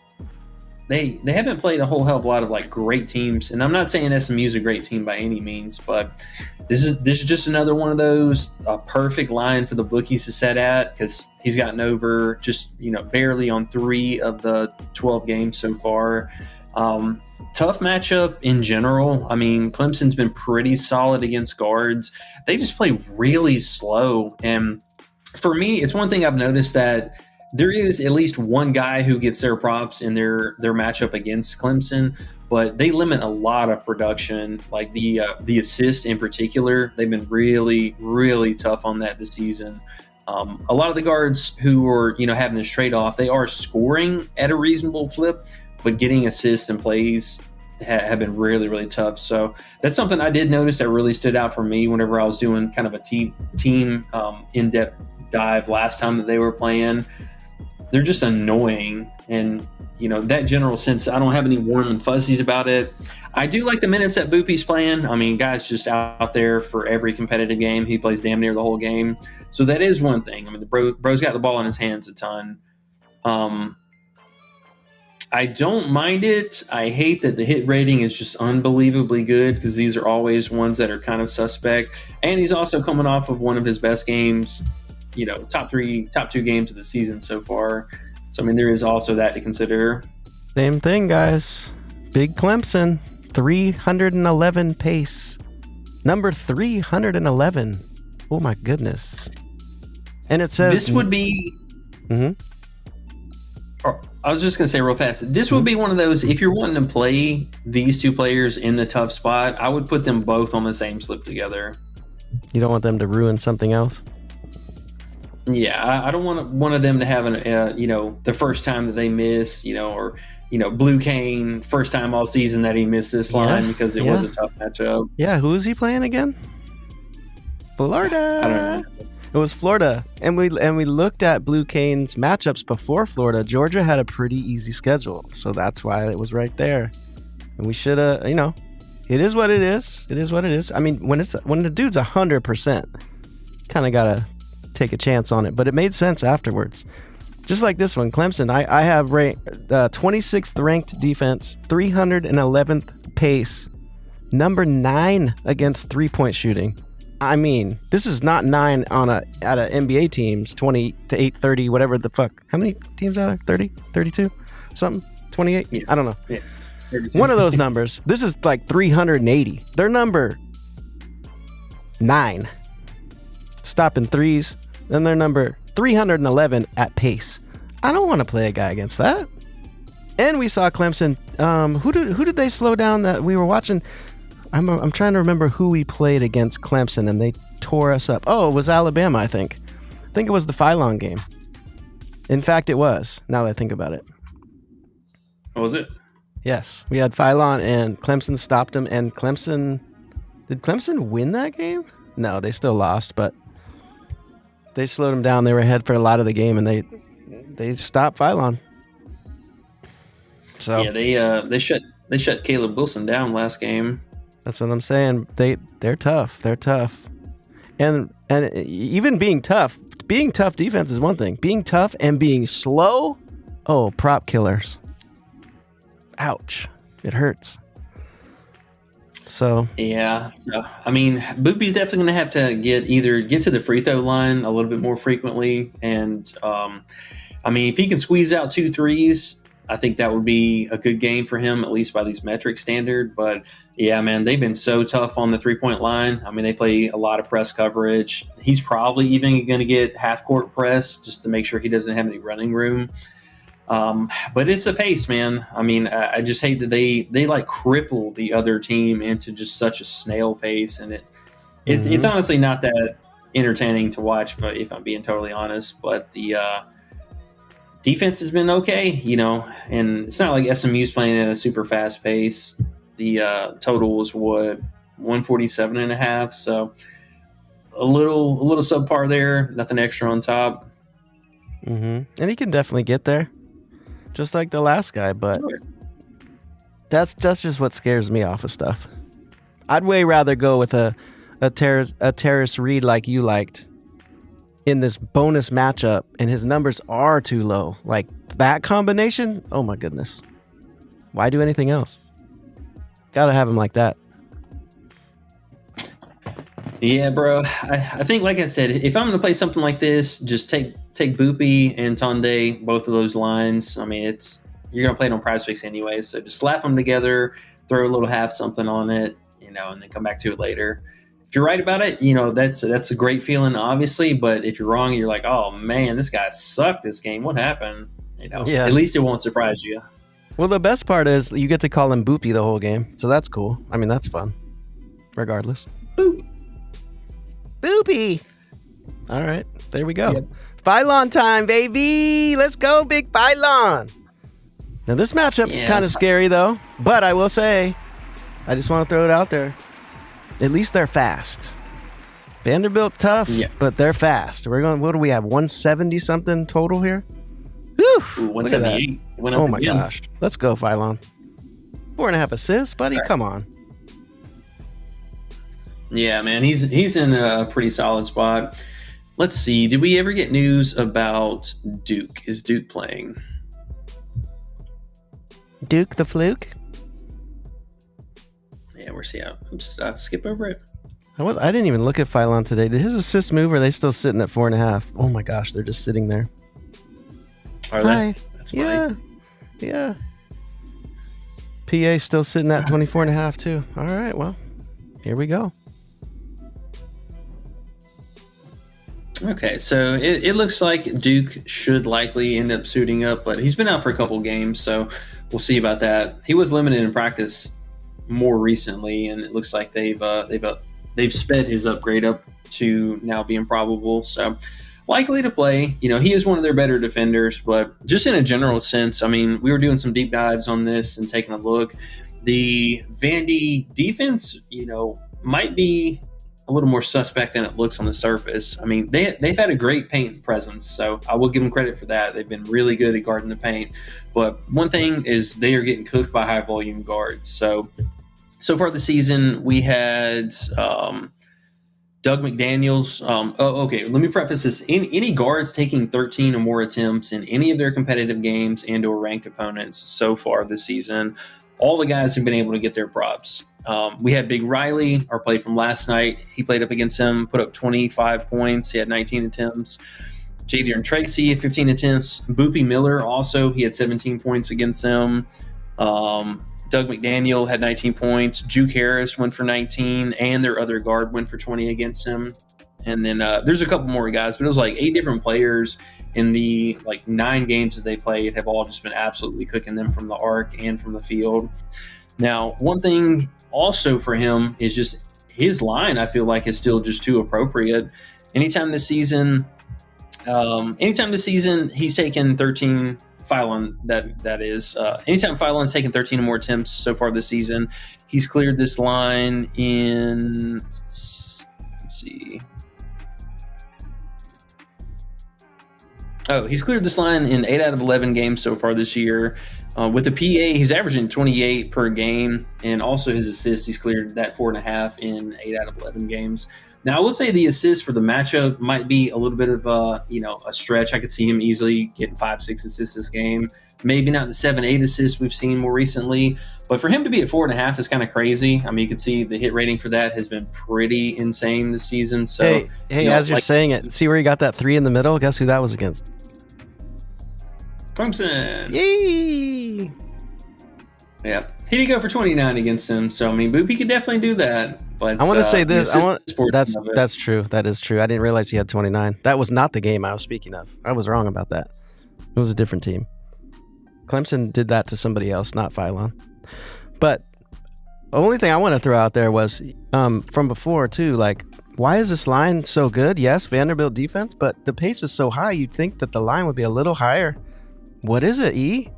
played a whole hell of a lot of like great teams. And I'm not saying SMU's a great team by any means, but this is just another one of those a perfect line for the bookies to set at, because he's gotten over just barely on 3 of the 12 games so far. Tough matchup in general. I mean, Clemson's been pretty solid against guards. They just play really slow, and for me, it's one thing I've noticed that there is at least one guy who gets their props in their matchup against Clemson, but they limit a lot of production, like the assist in particular. They've been really, really tough on that this season. A lot of the guards who are having this trade-off, they are scoring at a reasonable clip, but getting assists and plays have been really, really tough. So that's something I did notice that really stood out for me whenever I was doing kind of a team in-depth dive last time that they were playing. They're just annoying, and that general sense, I don't have any warm and fuzzies about it. I do like the minutes that Boopy's playing. I mean, guy's just out there for every competitive game. He plays damn near the whole game, so that is one thing. I mean, the bro's got the ball in his hands a ton. I don't mind it. I hate that the hit rating is just unbelievably good because these are always ones that are kind of suspect. And he's also coming off of one of his best games, top two games of the season so far. So, I mean, there is also that to consider. Same thing, guys. Big Clemson, 311 pace. Number 311. Oh, my goodness. And it says... This would be... Mm-hmm. I was just going to say real fast, this would be one of those, if you're wanting to play these two players in the tough spot, I would put them both on the same slip together. You don't want them to ruin something else? Yeah, I don't want one of them to have the first time that they miss, or Blue Cane, first time all season that he missed this line because it was a tough matchup. Yeah, who is he playing again? Florida. I don't know. It was Florida, and we looked at Blue Cane's matchups before Florida. Georgia had a pretty easy schedule, so that's why it was right there. And we should have, it is what it is. It is what it is. I mean, when the dude's 100%, kind of gotta take a chance on it. But it made sense afterwards. Just like this one, Clemson. I have 26th ranked defense, 311th pace, number 9 against 3-point shooting. I mean, this is not 9 at a NBA teams, 20 to 8, 30, whatever the fuck. How many teams are there? 30, 32, something, 28? Yeah. I don't know. Yeah. One of those numbers. This is like 380. They're number 9, stopping threes. Then they're number 311 at pace. I don't want to play a guy against that. And we saw Clemson. Who did they slow down that we were watching? I'm trying to remember who we played against Clemson, and they tore us up. Oh, it was Alabama, I think. I think it was the Phylon game. In fact, it was, now that I think about it. What was it? Yes, we had Phylon, and Clemson stopped them, and did Clemson win that game? No, they still lost, but they slowed them down. They were ahead for a lot of the game, and they stopped Phylon. So yeah, they shut Caleb Wilson down last game. That's what I'm saying. They're tough. They're tough. And even being tough defense is one thing. Being tough and being slow, prop killers. Ouch. It hurts. So yeah. So, I mean, Boopy's definitely going to have to get to the free throw line a little bit more frequently. And I mean, if he can squeeze out 2 threes, I think that would be a good game for him, at least by these metric standard. But yeah, man, they've been so tough on the 3-point line. I mean, they play a lot of press coverage. He's probably even going to get half court press just to make sure he doesn't have any running room. But it's a pace, man. I mean, I just hate that they like cripple the other team into just such a snail pace, and it's honestly not that entertaining to watch, but if I'm being totally honest. But the defense has been okay, and it's not like SMU's playing at a super fast pace. The total was 147.5, so a little subpar there. Nothing extra on top. And he can definitely get there, just like the last guy. But that's just what scares me off of stuff. I'd way rather go with a Terrace Reed like you liked in this bonus matchup, and his numbers are too low. Like that combination, oh my goodness. Why do anything else? Gotta have him like that. Yeah, bro. I think, like I said, if I'm going to play something like this, just take Boopy and Tonde, both of those lines. I mean, you're going to play it on PrizePicks anyway, so just slap them together, throw a little half something on it, and then come back to it later. If you're right about it, that's a great feeling, obviously. But if you're wrong, you're like, oh man, this guy sucked this game. What happened? At least it won't surprise you. Well, the best part is you get to call him Boopy the whole game, so that's cool. I mean, that's fun, regardless. Boop. Boopy. All right, there we go. Yep. Phylon time, baby. Let's go, big Phylon. Now this matchup's kind of scary though, but I will say, I just want to throw it out there. At least they're fast. Vanderbilt tough, but they're fast. We're going. What do we have? 170 something total here. Whew, 178. Oh my gosh! Let's go, Phylon. 4.5 assists, buddy. Right. Come on. Yeah, man, he's in a pretty solid spot. Let's see. Did we ever get news about Duke? Is Duke playing? Duke the Fluke. Yeah, we're seeing. Oops, skip over it. I didn't even look at Phylon today. Did his assists move, or are they still sitting at 4.5? Oh my gosh, they're just sitting there. Are they? That's funny. Yeah. PA still sitting at 24.5 too. All right, well, here we go. Okay, so it looks like Duke should likely end up suiting up, but he's been out for a couple games, so we'll see about that. He was limited in practice more recently, and it looks like they've sped his upgrade up to now being probable. So likely to play. You know, he is one of their better defenders, but just in a general sense, I mean, we were doing some deep dives on this and taking a look. The Vandy defense, you know, might be a little more suspect than it looks on the surface. I mean, they've had a great paint presence, so I will give them credit for that. They've been really good at guarding the paint. But one thing is they are getting cooked by high-volume guards. So far this season, we had Doug McDaniels. Okay, let me preface this. Any guards taking 13 or more attempts in any of their competitive games and or ranked opponents so far this season, all the guys have been able to get their props. We had Big Riley, our play from last night. He played up against him, put up 25 points. He had 19 attempts. Jadrian Tracy had 15 attempts. Boopy Miller also, he had 17 points against them. Doug McDaniel had 19 points. Juke Harris went for 19, and their other guard went for 20 against him. And then there's a couple more guys, but it was like 8 different players in the 9 games that they played have all just been absolutely cooking them from the arc and from the field. Now, one thing also for him is just his line, I feel like, is still just too appropriate. Anytime this season, he's taken 13 Phylon, that is. Anytime Phylon's taken 13 or more attempts so far this season, he's cleared this line in, let's see. Oh, he's cleared this line in 8 out of 11 games so far this year. With the PA, he's averaging 28 per game, and also his assists, he's cleared that 4.5 in 8 out of 11 games. Now, I will say the assist for the matchup might be a little bit of a stretch. I could see him easily getting 5-6 assists this game. Maybe not the 7-8 assists we've seen more recently, but for him to be at 4.5 is kind of crazy. I mean, you can see the hit rating for that has been pretty insane this season. So, hey, as you're saying it, see where you got that 3 in the middle? Guess who that was against? Clemson. Yay! Yeah, he did go for 29 against them. So I mean, Boopy could definitely do that. But I want to say this. That's true. That is true. I didn't realize he had 29. That was not the game I was speaking of. I was wrong about that. It was a different team. Clemson did that to somebody else, not Phylon. But the only thing I want to throw out there was from before too. Like, why is this line so good? Yes, Vanderbilt defense, but the pace is so high. You'd think that the line would be a little higher. What is it, E?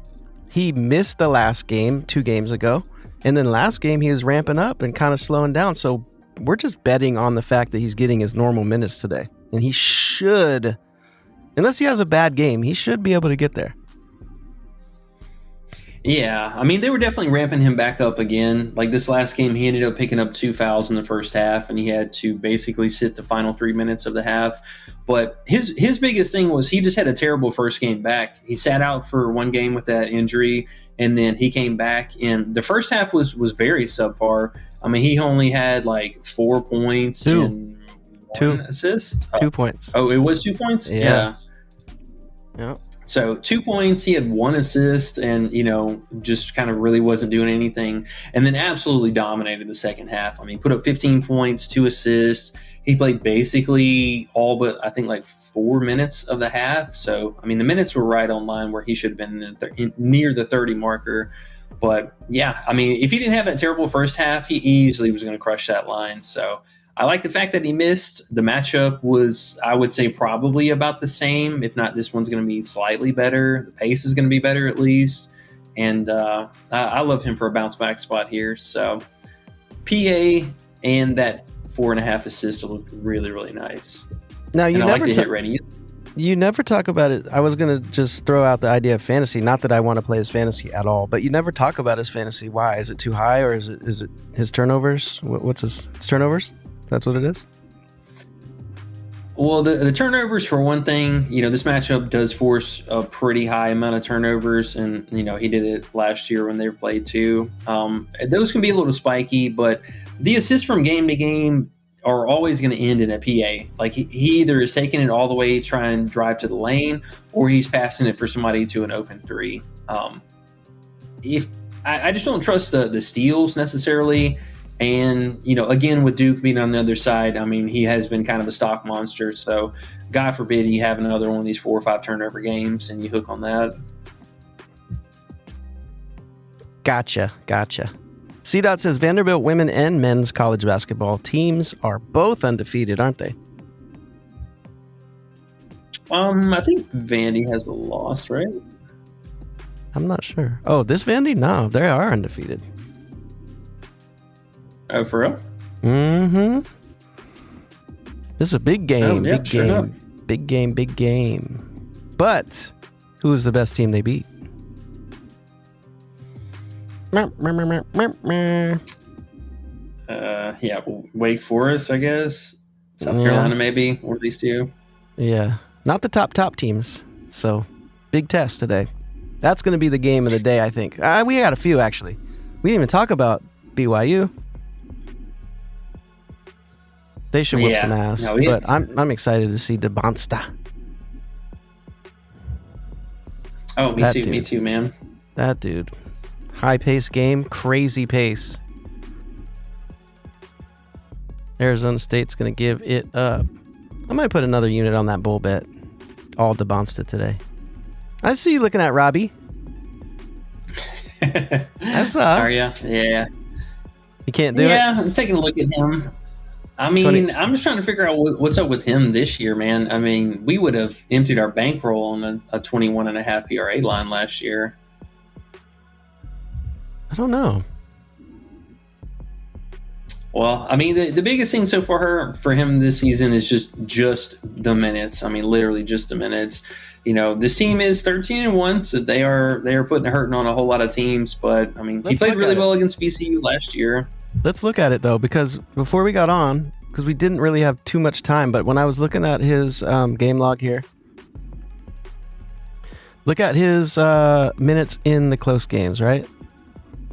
He missed the last game 2 games ago. And then last game, he was ramping up and kind of slowing down. So we're just betting on the fact that he's getting his normal minutes today. And he should, unless he has a bad game, he should be able to get there. Yeah, I mean, they were definitely ramping him back up again. Like this last game, he ended up picking up 2 fouls in the first half, and he had to basically sit the final 3 minutes of the half. But his biggest thing was he just had a terrible first game back. He sat out for 1 game with that injury, and then he came back, and the first half was very subpar. I mean, he only had like 4 points and 1 assist. 2 points. Oh, it was 2 points? Yeah. So 2 points, he had 1 assist, and just kind of really wasn't doing anything, and then absolutely dominated the second half. I mean, put up 15 points, 2 assists. He played basically all but I think like 4 minutes of the half. So I mean, the minutes were right on line where he should have been near the 30 marker. But yeah, I mean, if he didn't have that terrible first half, he easily was going to crush that line. So I like the fact that he missed. The matchup was, I would say, probably about the same. If not, this one's going to be slightly better. The pace is going to be better at least. And I love him for a bounce back spot here. So PA and that 4.5 assists look really, really nice. Now, you never hit rating. You never talk about it. I was going to just throw out the idea of fantasy. Not that I want to play his fantasy at all, but you never talk about his fantasy. Why? Is it too high, or is it his turnovers? What's his turnovers? That's what it is? Well, the turnovers for one thing, this matchup does force a pretty high amount of turnovers, and he did it last year when they played too. Those can be a little spiky, but the assists from game to game are always going to end in a PA. Like he either is taking it all the way, trying to drive to the lane, or he's passing it for somebody to an open three. If I just don't trust the steals necessarily. And, again, with Duke being on the other side, I mean, he has been kind of a stock monster. So, God forbid you have another one of these 4 or 5 turnover games and you hook on that. Gotcha. C-Dot says Vanderbilt women and men's college basketball teams are both undefeated, aren't they? I think Vandy has a loss, right? I'm not sure. Oh, this Vandy? No, they are undefeated. Oh, for real? Mm-hmm. This is a big game. Oh, yeah, big sure game. enough. Big game. But who is the best team they beat? Yeah, Wake Forest, I guess. South Carolina, maybe. One of these two. Yeah. Not the top teams. So, big test today. That's going to be the game of the day, I think. We got a few, actually. We didn't even talk about BYU. They should whip some ass. No, but I'm excited to see DeBonsta. Oh, me too. Me too, man. That dude. High pace game, crazy pace. Arizona State's going to give it up. I might put another unit on that bull bet. All DeBonsta today. I see you looking at Robbie. That's Are you? Yeah. You can't do it? Yeah, I'm taking a look at him. I mean, I'm just trying to figure out what's up with him this year, man. I mean, we would have emptied our bankroll on a 21.5 PRA line last year. I don't know. Well, I mean, the biggest thing so far for him this season is just the minutes. I mean, literally just the minutes. This team is 13-1, so they are putting a hurting on a whole lot of teams. But I mean, he played really well against VCU last year. Let's look at it, though, because before we got on, because we didn't really have too much time, but when I was looking at his game log here, look at his minutes in the close games, right?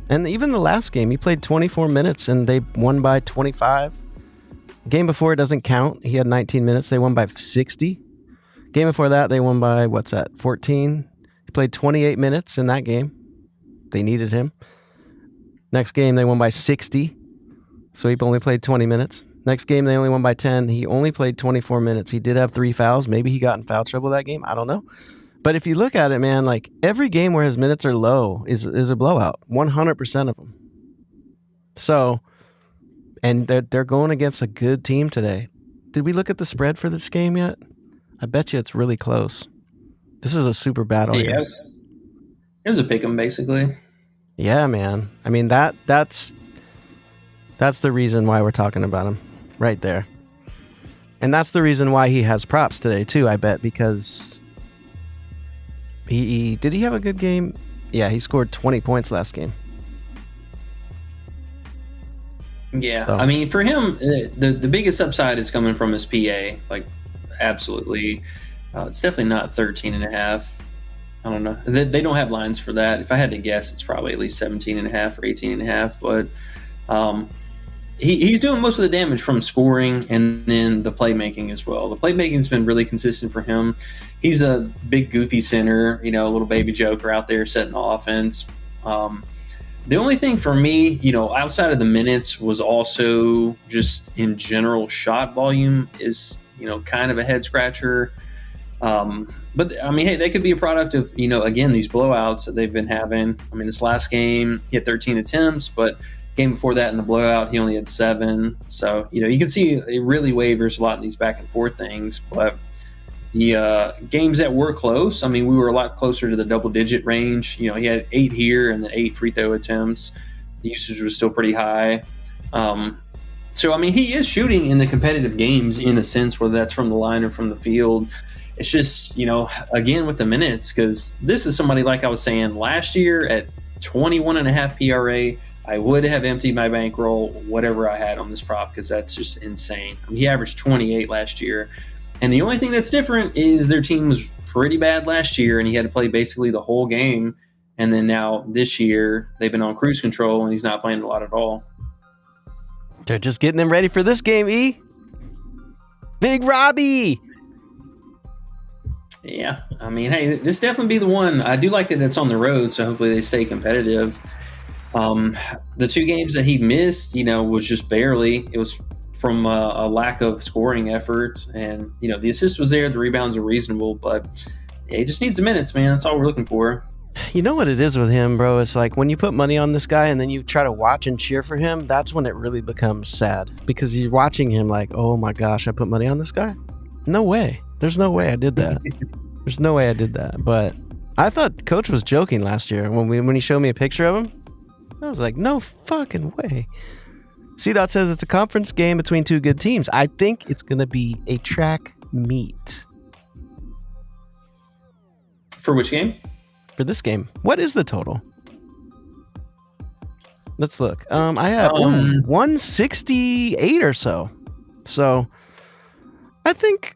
And even the last game, he played 24 minutes, and they won by 25. Game before it doesn't count. He had 19 minutes. They won by 60. Game before that, they won by, 14? He played 28 minutes in that game. They needed him. Next game, they won by 60, so he only played 20 minutes. Next game, they only won by 10. He only played 24 minutes. He did have 3 fouls. Maybe he got in foul trouble that game. I don't know. But if you look at it, man, like every game where his minutes are low is a blowout, 100% of them. So, and they're going against a good team today. Did we look at the spread for this game yet? I bet you it's really close. This is a super battle here. It was a pick 'em, basically. Yeah, man. I mean, that's the reason why we're talking about him right there. And that's the reason why he has props today, too, I bet, because did he have a good game? Yeah, he scored 20 points last game. Yeah, so. I mean, for him, the biggest upside is coming from his PA. Like, absolutely. It's definitely not 13.5. I don't know. They don't have lines for that. If I had to guess, it's probably at least 17.5 or 18.5. But he's doing most of the damage from scoring and then the playmaking as well. The playmaking has been really consistent for him. He's a big, goofy center, a little baby joker out there setting the offense. The only thing for me, outside of the minutes was also just in general shot volume is, kind of a head scratcher. But I mean, hey, they could be a product of, again, these blowouts that they've been having. I mean, this last game, he had 13 attempts, but game before that in the blowout, he only had 7. So, you can see it really wavers a lot in these back and forth things. But the games that were close, I mean, we were a lot closer to the double-digit range. He had 8 here and then 8 free throw attempts. The usage was still pretty high. So, I mean, he is shooting in the competitive games in a sense, whether that's from the line or from the field. It's just, again, with the minutes, because this is somebody, like I was saying, last year at 21.5 PRA, I would have emptied my bankroll, whatever I had on this prop, because that's just insane. I mean, he averaged 28 last year. And the only thing that's different is their team was pretty bad last year, and he had to play basically the whole game. And then now this year, they've been on cruise control, and he's not playing a lot at all. They're just getting him ready for this game, E. Big Robbie. Yeah, I mean, hey, this definitely be the one. I do like that it's on the road, so hopefully they stay competitive. The 2 games that he missed, was just barely. It was from a lack of scoring effort, and the assist was there, the rebounds are reasonable, but yeah, he just needs the minutes, man. That's all we're looking for. You know what it is with him, bro? It's like when you put money on this guy and then you try to watch and cheer for him, that's when it really becomes sad, because you're watching him like, oh my gosh, I put money on this guy? No way. There's no way I did that. There's no way I did that. But I thought Coach was joking last year when he showed me a picture of him. I was like, no fucking way. C-Dot says it's a conference game between 2 good teams. I think it's going to be a track meet. For which game? For this game. What is the total? Let's look. I have 168 or so. So I think,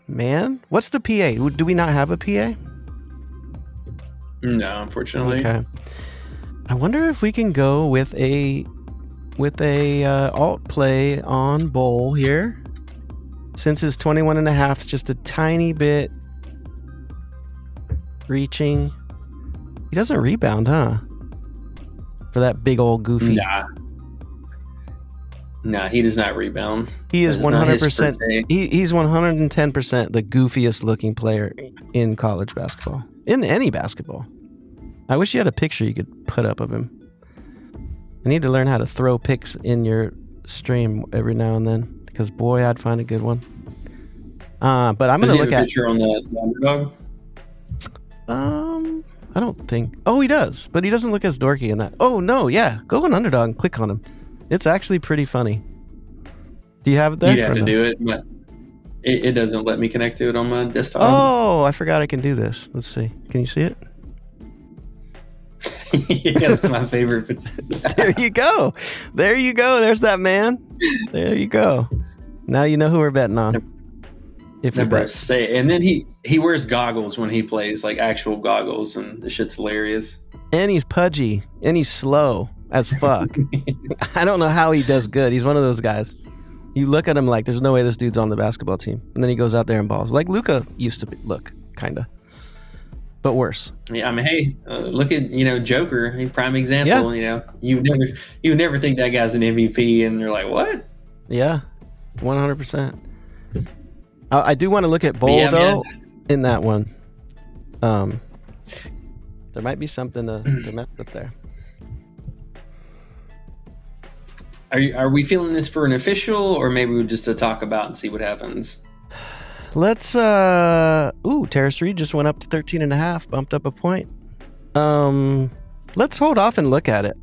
man, what's the PA? Do we not have a PA? No, unfortunately. Okay. I wonder if we can go with a alt play on Bowl here, since his 21.5 is just a tiny bit reaching. He doesn't rebound, huh? For that big old goofy. Nah, he does not rebound. He is 100%. He's 110% the goofiest looking player in college basketball, in any basketball. I wish you had a picture you could put up of him. I need to learn how to throw picks in your stream every now and then, because boy, I'd find a good one. But I'm going to look at a picture on the Underdog. I don't think. Oh, he does, but he doesn't look as dorky in that. Oh no, yeah, go on Underdog and click on him. It's actually pretty funny. Do you have it there? You'd have to do it, but it doesn't let me connect to it on my desktop. Oh, I forgot I can do this. Let's see. Can you see it? Yeah, that's my favorite. There you go. There you go. There's that man. There you go. Now you know who we're betting on. If you bet. And then he wears goggles when he plays, like actual goggles, and the shit's hilarious. And he's pudgy, and he's slow as fuck. I don't know how he does good. He's one of those guys. You look at him like, there's no way this dude's on the basketball team. And then he goes out there and balls. Like Luka used to look, kind of. But worse. Yeah, I mean, hey, look at, Joker, a prime example. Yeah. You would never think that guy's an MVP, and you're like, what? Yeah, 100%. I do want to look at Bowl, though, in that one. There might be something to mess with there. Are we feeling this for an official, or maybe just to talk about and see what happens? Let's Terrace Reed just went up to 13.5, bumped up a point. Let's hold off and look at it.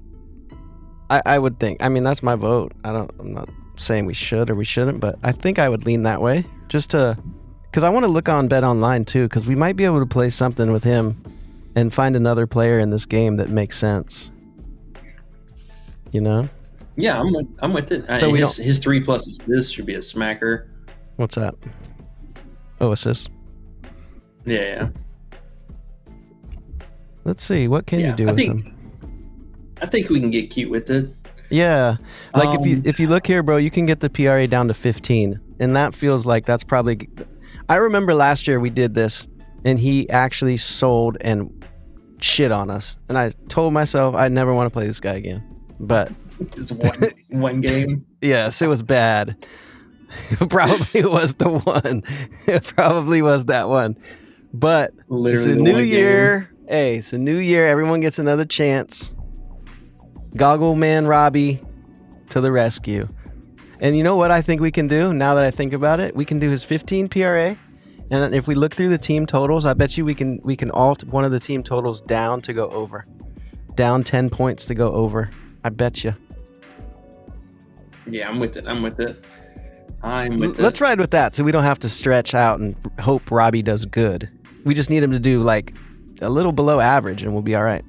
I would think. I mean, that's my vote. I'm not saying we should or we shouldn't, but I think I would lean that way, just to, because I want to look on Bet Online too, because we might be able to play something with him and find another player in this game that makes sense. Yeah, I'm with it. His 3+ assists should be a smacker. What's that? Oh, assists. Yeah. Let's see. What can you do with him? I think we can get cute with it. Yeah. Like if you look here, bro, you can get the PRA down to 15. And that feels like that's probably... I remember last year we did this, and he actually sold and shit on us. And I told myself I never want to play this guy again. But... It's one game. Yes, it was bad. Probably was the one. It probably was that one. But literally it's a new year. Game. Hey, it's a new year. Everyone gets another chance. Goggle Man Robbie to the rescue. And you know what I think we can do now that I think about it? We can do his 15 PRA. And if we look through the team totals, I bet you we can alt one of the team totals down to go over. Down 10 points to go over. I bet you. Yeah, I'm with it. Let's ride with that so we don't have to stretch out and hope Robbie does good. We just need him to do like a little below average and we'll be all right.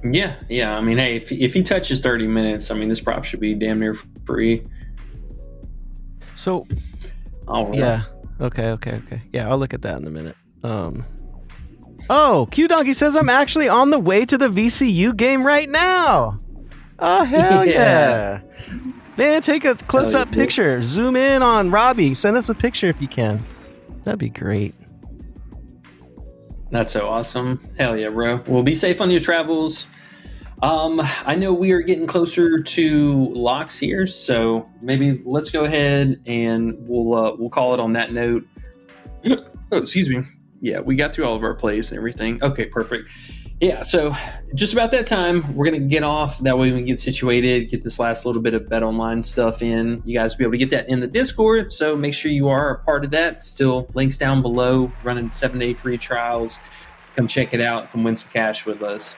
Yeah. I mean, hey, if he touches 30 minutes, I mean, this prop should be damn near free. So, All right. yeah. Okay. Yeah, I'll look at that in a minute. Oh, Q Donkey says I'm actually on the way to the VCU game right now. Oh, hell yeah. Man, take a close-up picture. Zoom in on Robbie. Send us a picture if you can. That'd be great. That's so awesome. Hell yeah, bro. Well, be safe on your travels. I know we are getting closer to locks here, so maybe let's go ahead and we'll call it on that note. Oh, excuse me. Yeah, we got through all of our plays and everything. Okay, perfect. Yeah, so just about that time, we're going to get off. That way we can get situated, get this last little bit of Bet Online stuff in. You guys will be able to get that in the Discord, so make sure you are a part of that. Still, links down below, running 7-day free trials. Come check it out. Come win some cash with us.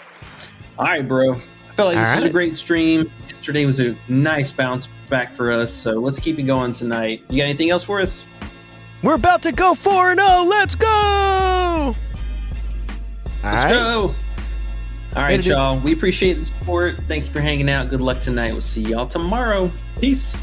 All right, bro. I felt like this was a great stream. Yesterday was a nice bounce back for us, so let's keep it going tonight. You got anything else for us? We're about to go 4-0. Let's go! Let's go. All right, y'all. We appreciate the support. Thank you for hanging out. Good luck tonight. We'll see y'all tomorrow. Peace.